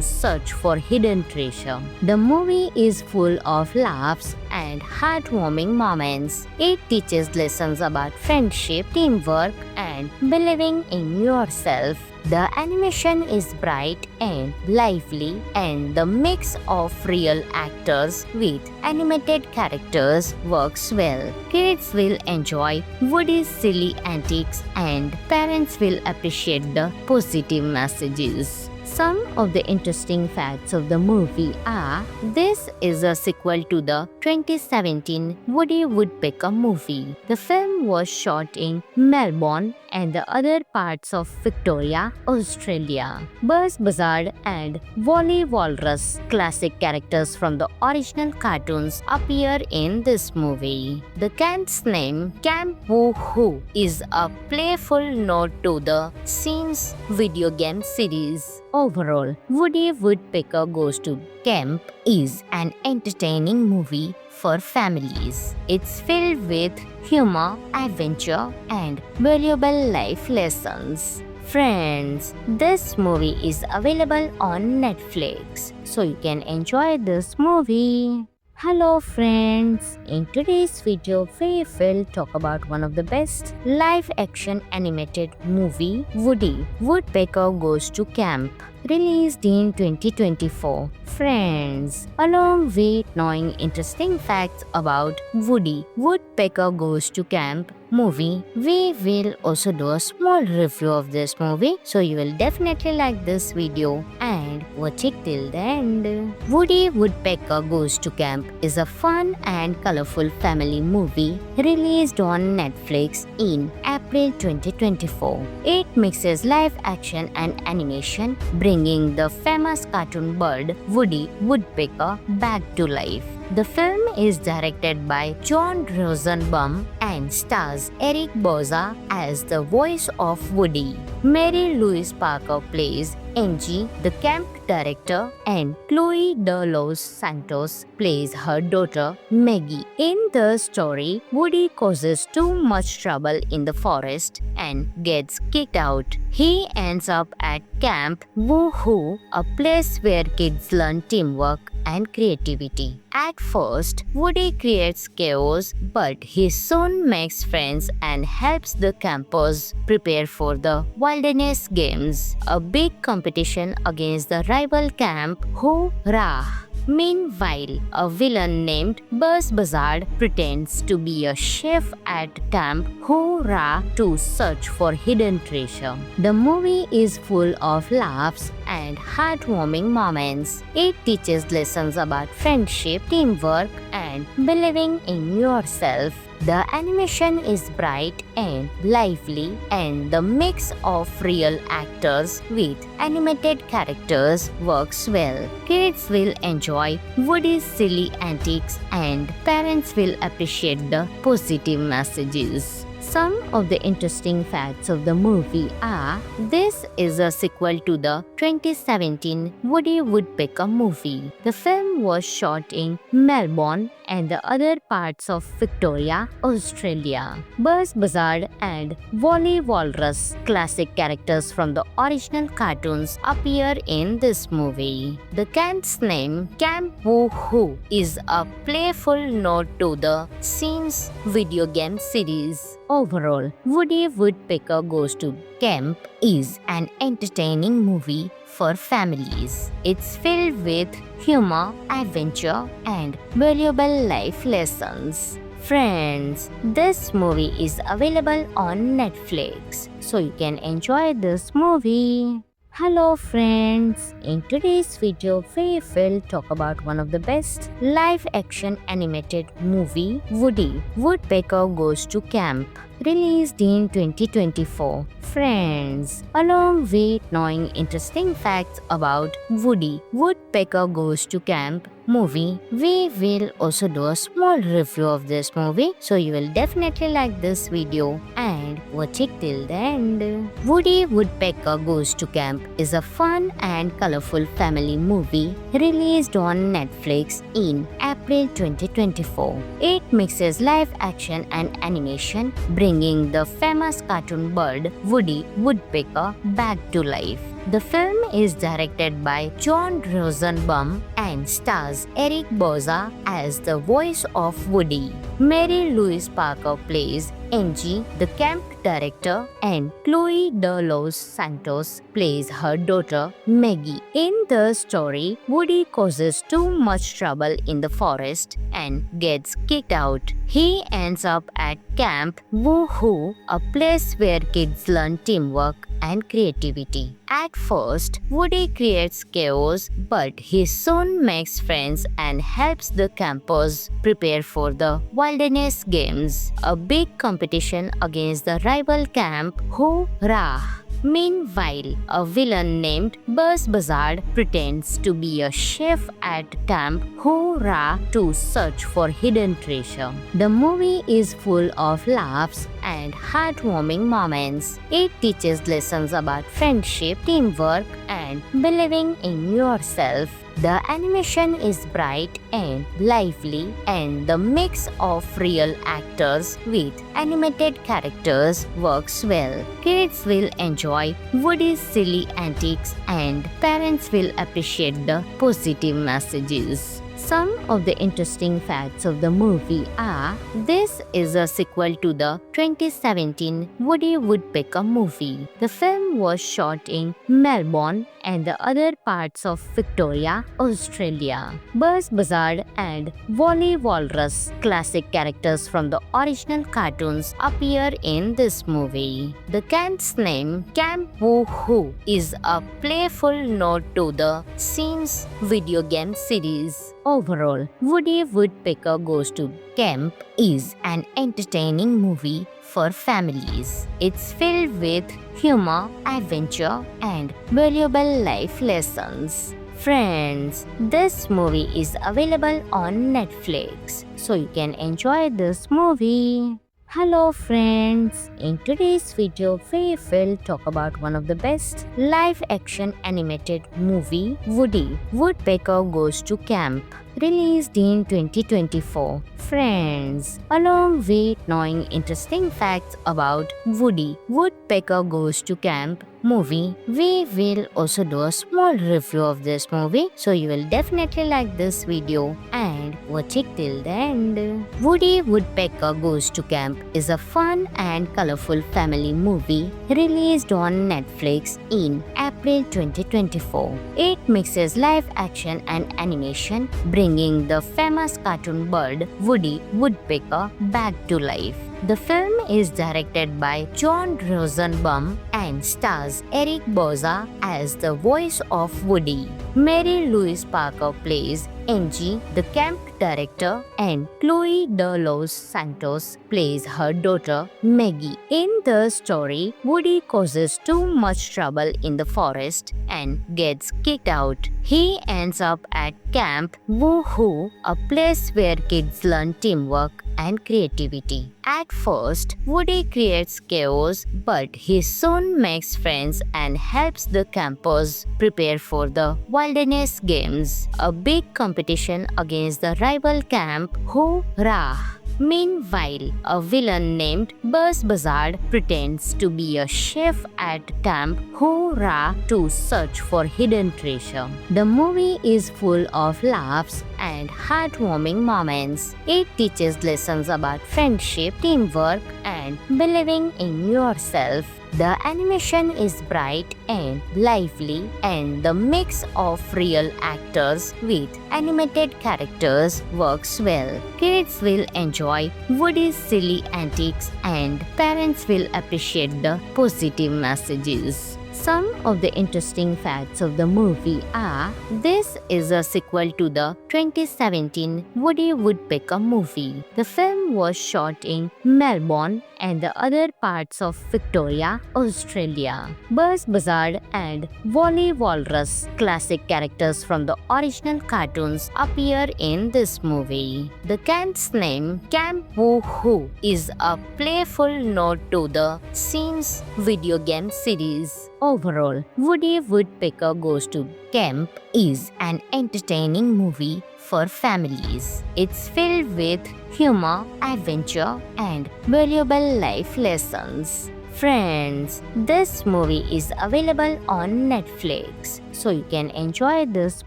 search for hidden treasure. The movie is full of laughs and heartwarming moments. It teaches lessons about friendship, teamwork, and believing in yourself. The animation is bright and lively, and the mix of real actors with animated characters works well. Kids will enjoy Woody's silly antics, and parents will appreciate the positive messages. Some of the interesting facts of the movie are: this is a sequel to the 2017 Woody Woodpecker movie. The film was shot in Melbourne and the other parts of Victoria, Australia. Buzz Buzzard and Wally Walrus, classic characters from the original cartoons, appear in this movie. The camp's name, Camp Woo-Hoo, is a playful nod to the Sims video game series. Overall, Woody Woodpecker Goes to Camp is an entertaining movie for families. It's filled with humor, adventure, and valuable life lessons. Friends, this movie is available on Netflix, so you can enjoy this movie. Hello friends, in today's video we will talk about one of the best live-action animated movie, Woody Woodpecker Goes to Camp, released in 2024. Friends, along with knowing interesting facts about Woody Woodpecker Goes to Camp movie, we will also do a small review of this movie, so you will definitely like this video and watch it till the end. Woody Woodpecker Goes to Camp is a fun and colorful family movie released on Netflix in April 2024. It mixes live action and animation, bringing the famous cartoon bird Woody Woodpecker back to life. The film is directed by John Rosenbaum and stars Eric Bauza as the voice of Woody. Mary Louise Parker plays Angie, the camp director, and Chloe De Los Santos plays her daughter Maggie. In the story, Woody causes too much trouble in the forest and gets kicked out. He ends up at Camp Woohoo, a place where kids learn teamwork and creativity. At first, Woody creates chaos, but he soon makes friends and helps the campers prepare for the Wilderness Games, a big competition against the rival camp Hoorah! Meanwhile, a villain named Buzz Buzzard pretends to be a chef at Camp Hoorah to search for hidden treasure. The movie is full of laughs and heartwarming moments. It teaches lessons about friendship, teamwork, and believing in yourself. The animation is bright and lively, and the mix of real actors with animated characters works well. Kids will enjoy Woody's silly antics, and parents will appreciate the positive messages. Some of the interesting facts of the movie are: this is a sequel to the 2017 Woody Woodpecker movie. The film was shot in Melbourne and the other parts of Victoria, Australia. Buzz Buzzard and Wally Walrus, classic characters from the original cartoons, appear in this movie. The camp's name, Camp Woohoo, is a playful nod to the Sims video game series. Overall, Woody Woodpecker Goes to Camp is an entertaining movie for families. It's filled with humor, adventure, and valuable life lessons. Friends, this movie is available on Netflix, so you can enjoy this movie. Hello friends, in today's video we will talk about one of the best live-action animated movie, Woody Woodpecker Goes to Camp, released in 2024. Friends, along with knowing interesting facts about Woody Woodpecker Goes to Camp movie, we will also do a small review of this movie, so you will definitely like this video and watch it till the end. Woody Woodpecker Goes to Camp is a fun and colorful family movie released on Netflix in April 2024. It mixes live action and animation, bringing the famous cartoon bird Woody Woodpecker back to life. The film is directed by John Rosenbaum and stars Eric Bauza as the voice of Woody. Mary Louise Parker plays Angie, the camp director, and Chloe De Los Santos plays her daughter Maggie. In the story, Woody causes too much trouble in the forest and gets kicked out. He ends up at Camp Woohoo, a place where kids learn teamwork and creativity. At first, Woody creates chaos, but he soon makes friends and helps the campers prepare for the Wilderness Games, a big competition against the rival camp Hoorah! Meanwhile, a villain named Buzz Buzzard pretends to be a chef at Camp Hoorah to search for hidden treasure. The movie is full of laughs and heartwarming moments. It teaches lessons about friendship, teamwork, and believing in yourself. The animation is bright and lively, and the mix of real actors with animated characters works well. Kids will enjoy Woody's silly antics, and parents will appreciate the positive messages. Some of the interesting facts of the movie are: this is a sequel to the 2017 Woody Woodpecker movie. The film was shot in Melbourne and the other parts of Victoria, Australia. Buzz Buzzard and Wally Walrus, classic characters from the original cartoons, appear in this movie. The camp's name, Camp Woohoo, is a playful nod to the Sims video game series. Overall, Woody Woodpecker Goes to Camp is an entertaining movie for families. It's filled with humor, adventure, and valuable life lessons. Friends, this movie is available on Netflix, so you can enjoy this movie. Hello friends, in today's video we will talk about one of the best live-action animated movie, Woody Woodpecker Goes to Camp, released in 2024. Friends, along with knowing interesting facts about Woody, Woodpecker Goes to Camp movie, we will also do a small review of this movie, so you will definitely like this video and watch it till the end. Woody Woodpecker Goes to Camp is a fun and colorful family movie released on Netflix in April 2024. It mixes live action and animation, bringing the famous cartoon bird Woody Woodpecker back to life. The film is directed by John Rosenbaum and stars Eric Bauza as the voice of Woody. Mary Louise Parker plays Angie, the camp director, and Chloe De Los Santos plays her daughter Maggie. In the story, Woody causes too much trouble in the forest and gets kicked out. He ends up at Camp Woohoo, a place where kids learn teamwork and creativity. At first, Woody creates chaos, but he soon makes friends and helps the campers prepare for the Wilderness Games, a big competition against the rival camp Hoorah! Meanwhile, a villain named Buzz Buzzard pretends to be a chef at Camp Hoorah to search for hidden treasure. The movie is full of laughs and heartwarming moments. It teaches lessons about friendship, teamwork, and believing in yourself. The animation is bright and lively, and the mix of real actors with animated characters works well. Kids will enjoy Woody's silly antics, and parents will appreciate the positive messages. Some of the interesting facts of the movie are: this is a sequel to the 2017 Woody Woodpecker movie. The film was shot in Melbourne and the other parts of Victoria, Australia. Buzz Buzzard and Wally Walrus, classic characters from the original cartoons, appear in this movie. The camp's name, Camp Woohoo, is a playful nod to the Sims video game series. Overall, Woody Woodpecker Goes to Camp is an entertaining movie for families. It's filled with humor, adventure, and valuable life lessons. Friends, this movie is available on Netflix, so you can enjoy this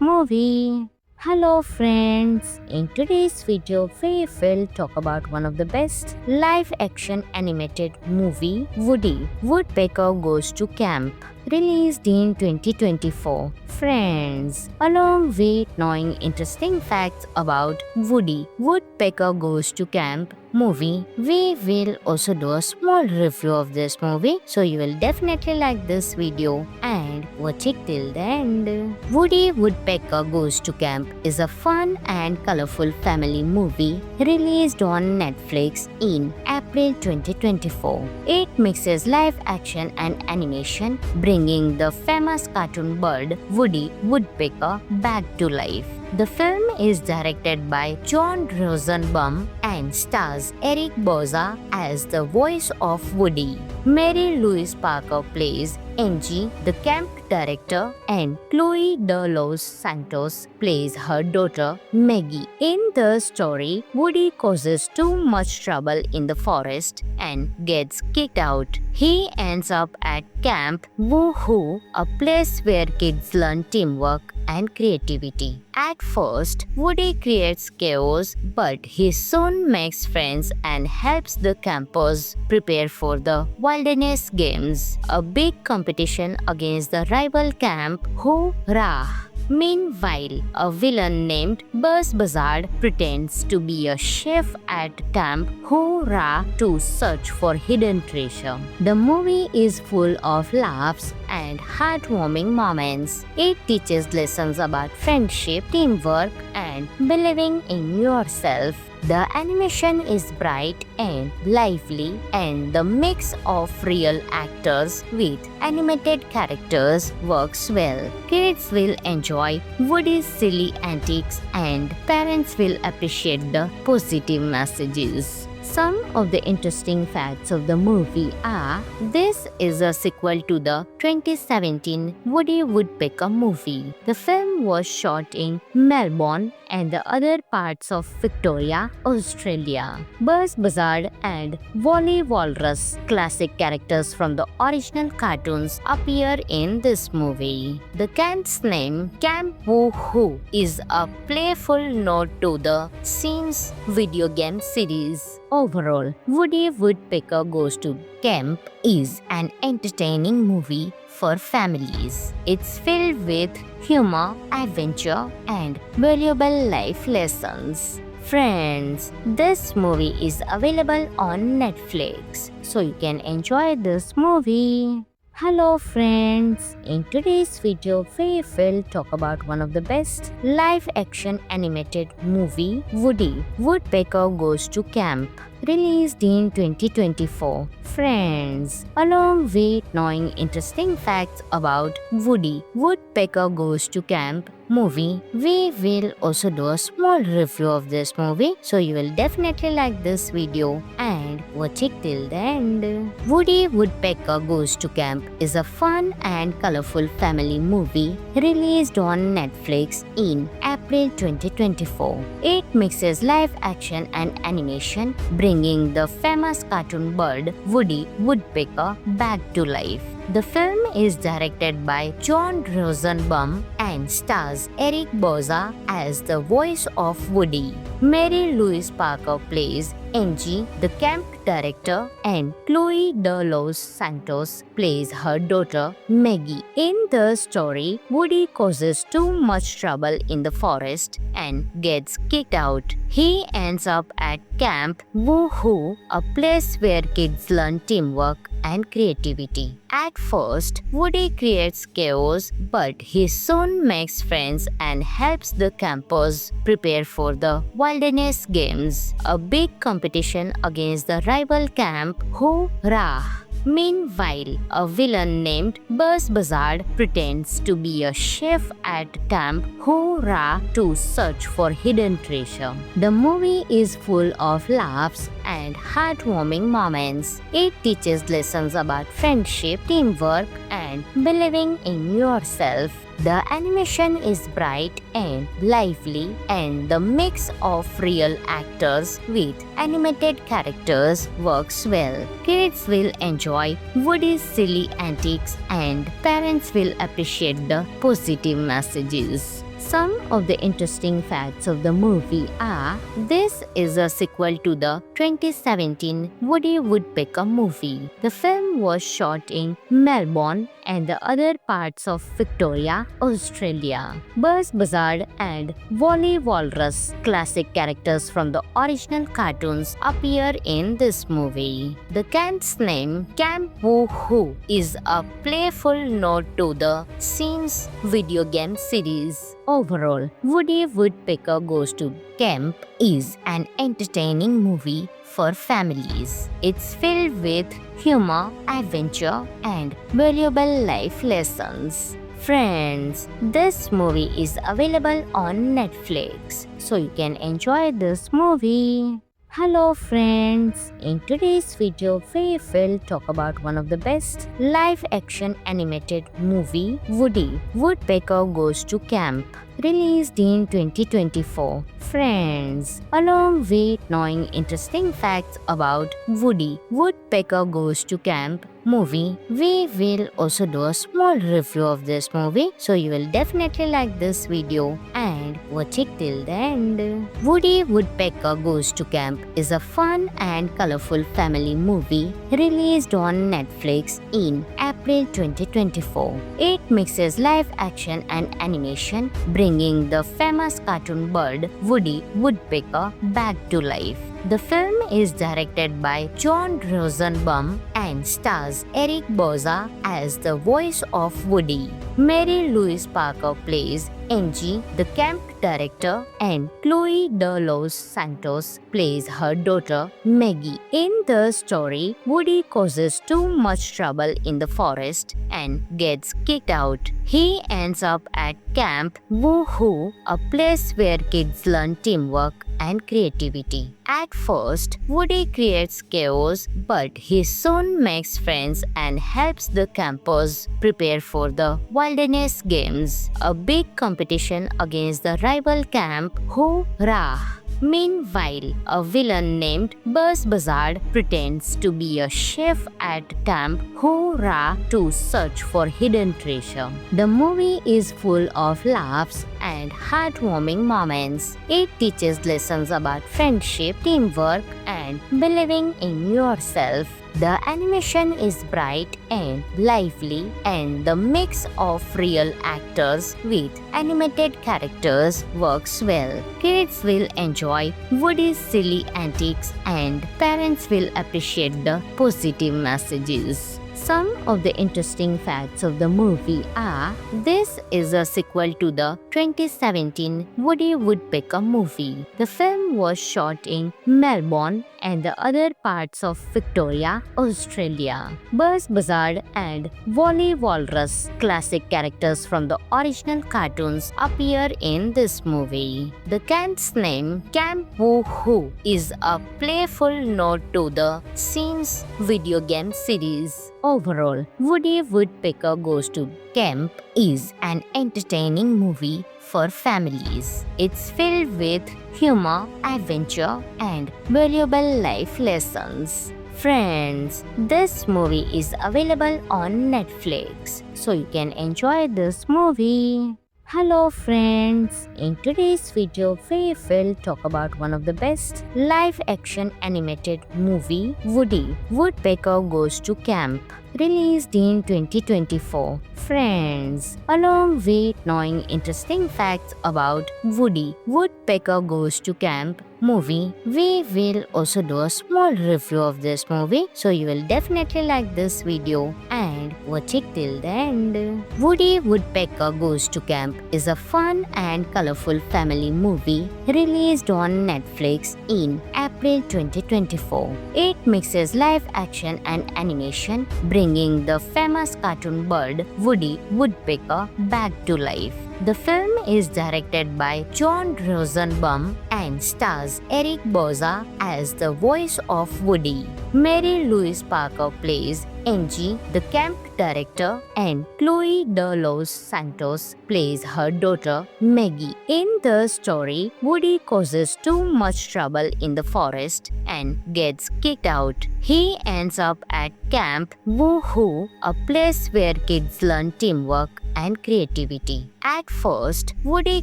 movie. Hello friends, in today's video we will talk about one of the best live action animated movie, Woody, Woodpecker Goes to Camp, released in 2024. Friends, along with knowing interesting facts about Woody, Woodpecker Goes to Camp movie, we will also do a small review of this movie, so you will definitely like this video and watch it till the end. Woody Woodpecker Goes to Camp is a fun and colorful family movie released on Netflix in April 2024. It mixes live action and animation, bringing the famous cartoon bird Woody Woodpecker back to life. The film is directed by John Rosenbaum and stars Eric Bauza as the voice of Woody. Mary Louise Parker plays Angie, the camp director, and Chloe De Los Santos plays her daughter Maggie. In the story, Woody causes too much trouble in the forest and gets kicked out. He ends up at Camp Woohoo, a place where kids learn teamwork and creativity. At first, Woody creates chaos, but he soon makes friends and helps the campers prepare for the Wilderness Games, a big competition against the rival camp Hoorah! Meanwhile, a villain named Buzz Buzzard pretends to be a chef at Camp Hoorah to search for hidden treasure. The movie is full of laughs and heartwarming moments. It teaches lessons about friendship, teamwork, and believing in yourself. The animation is bright and lively, and the mix of real actors with animated characters works well. Kids will enjoy Woody's silly antics, and parents will appreciate the positive messages. Some of the interesting facts of the movie are: this is a sequel to the 2017 Woody Woodpecker movie. The film was shot in Melbourne and the other parts of Victoria, Australia. Buzz Buzzard and Wally Walrus, classic characters from the original cartoons, appear in this movie. The camp's name, Camp Woo-Hoo, is a playful nod to the Sims video game series. Overall, Woody Woodpecker Goes to Camp is an entertaining movie for families. It's filled with humor, adventure, and valuable life lessons. Friends, this movie is available on Netflix, so you can enjoy this movie. Hello friends, in today's video we will talk about one of the best live-action animated movie, Woody Woodpecker Goes to Camp, released in 2024. Friends, along with knowing interesting facts about Woody Woodpecker Goes to Camp movie, we will also do a small review of this movie, so you will definitely like this video and watch it till the end. Woody Woodpecker Goes to Camp is a fun and colorful family movie released on Netflix in April 2024. It mixes live action and animation, bringing the famous cartoon bird Woody Woodpecker back to life. The film is directed by John Rosenbaum and stars Eric Bauza as the voice of Woody. Mary Louise Parker plays Angie, the camp director, and Chloe De Los Santos plays her daughter Maggie. In the story, Woody causes too much trouble in the forest and gets kicked out. He ends up at Camp Woo-Hoo, a place where kids learn teamwork and creativity. At first, Woody creates chaos, but he soon makes friends and helps the campers prepare for the Wilderness Games, a big competition against the rival camp Hoorah! Meanwhile, a villain named Buzz Buzzard pretends to be a chef at Camp Hoorah to search for hidden treasure. The movie is full of laughs and heartwarming moments. It teaches lessons about friendship, teamwork, and believing in yourself. The animation is bright and lively, and the mix of real actors with animated characters works well. Kids will enjoy Woody's silly antics, and parents will appreciate the positive messages. Some of the interesting facts of the movie are: this is a sequel to the 2017 Woody Woodpecker movie. The film was shot in Melbourne and the other parts of Victoria, Australia. Buzz Buzzard and Wally Walrus, classic characters from the original cartoons, appear in this movie. The camp's name, Camp Woo-Hoo, is a playful nod to the Sims video game series. Overall, Woody Woodpecker Goes to Camp is an entertaining movie for families. It's filled with humor, adventure, and valuable life lessons. Friends, this movie is available on Netflix, so you can enjoy this movie. Hello friends, in today's video we will talk about one of the best live-action animated movie, Woody Woodpecker Goes to Camp, released in 2024. Friends, along with knowing interesting facts about Woody Woodpecker Goes to Camp movie, we will also do a small review of this movie, so you will definitely like this video and watch it till the end. Woody Woodpecker Goes to Camp is a fun and colorful family movie released on Netflix in April 2024. It mixes live action and animation, bringing the famous cartoon bird Woody Woodpecker back to life. The film is directed by John Rosenbaum and stars Eric Bauza as the voice of Woody. Mary Louise Parker plays Angie, the camp director, and Chloe De Los Santos plays her daughter Maggie. In the story, Woody causes too much trouble in the forest and gets kicked out. He ends up at Camp Woo-Hoo, a place where kids learn teamwork and creativity. At first, Woody creates chaos, but he soon makes friends and helps the campers prepare for the Wilderness Games, a big competition competition against the rival camp Hoorah! Meanwhile, a villain named Buzz Buzzard pretends to be a chef at Camp Hoorah to search for hidden treasure. The movie is full of laughs and heartwarming moments. It teaches lessons about friendship, teamwork, and believing in yourself. The animation is bright and lively, and the mix of real actors with animated characters works well. Kids will enjoy Woody's silly antics, and parents will appreciate the positive messages. Some of the interesting facts of the movie are: this is a sequel to the 2017 Woody Woodpecker movie. The film was shot in Melbourne and the other parts of Victoria, Australia. Buzz Buzzard and Wally Walrus, classic characters from the original cartoons, appear in this movie. The camp's name, Camp Woo-Hoo, is a playful nod to the Sims video game series. Overall, Woody Woodpecker Goes to Camp is an entertaining movie for families. It's filled with humor, adventure, and valuable life lessons. Friends, this movie is available on Netflix, so you can enjoy this movie. Hello friends, in today's video we will talk about one of the best live-action animated movie, Woody Woodpecker Goes to Camp, released in 2024. Friends, along with knowing interesting facts about Woody Woodpecker Goes to Camp movie, we will also do a small review of this movie, so you will definitely like this video and watch it till the end. Woody Woodpecker Goes to Camp is a fun and colorful family movie released on Netflix in April 2024. It mixes live action and animation, bringing the famous cartoon bird Woody Woodpecker back to life. The film is directed by John Rosenbaum and stars Eric Bauza as the voice of Woody. Mary Louise Parker plays Angie, the camp director, and Chloe De Los Santos plays her daughter Maggie. In the story, Woody causes too much trouble in the forest and gets kicked out. He ends up at Camp Woo-Hoo, a place where kids learn teamwork and creativity. At first, Woody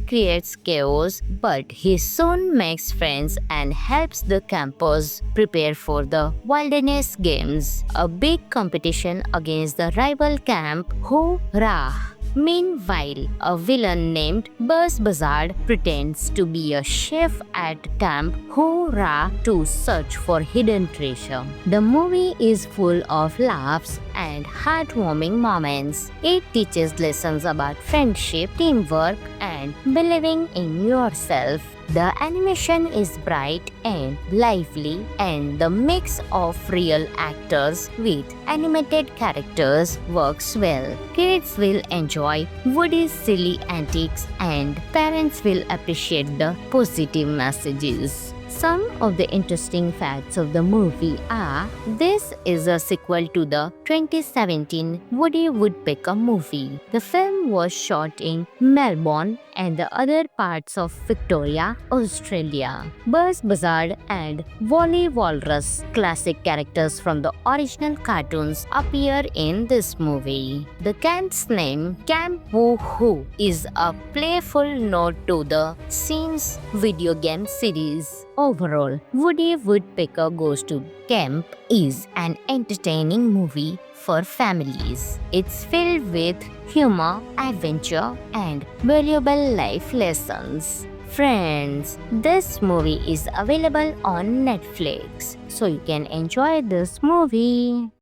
creates chaos, but he soon makes friends and helps the campers prepare for the Wilderness Games, a big competition against the rival camp Hoorah! Meanwhile, a villain named Buzz Buzzard pretends to be a chef at Camp Hoorah to search for hidden treasure. The movie is full of laughs and heartwarming moments. It teaches lessons about friendship, teamwork, and believing in yourself. The animation is bright and lively, and the mix of real actors with animated characters works well. Kids will enjoy Woody's silly antics, and parents will appreciate the positive messages. Some of the interesting facts of the movie are: this is a sequel to the 2017 Woody Woodpecker movie. The film was shot in Melbourne and the other parts of Victoria, Australia. Buzz Buzzard and Wally Walrus, classic characters from the original cartoons, appear in this movie. The camp's name, Camp Woo-Hoo, is a playful nod to the Sims video game series. Overall, Woody Woodpecker Goes to Camp is an entertaining movie for families. It's filled with humor, adventure, and valuable life lessons. Friends, this movie is available on Netflix, so you can enjoy this movie.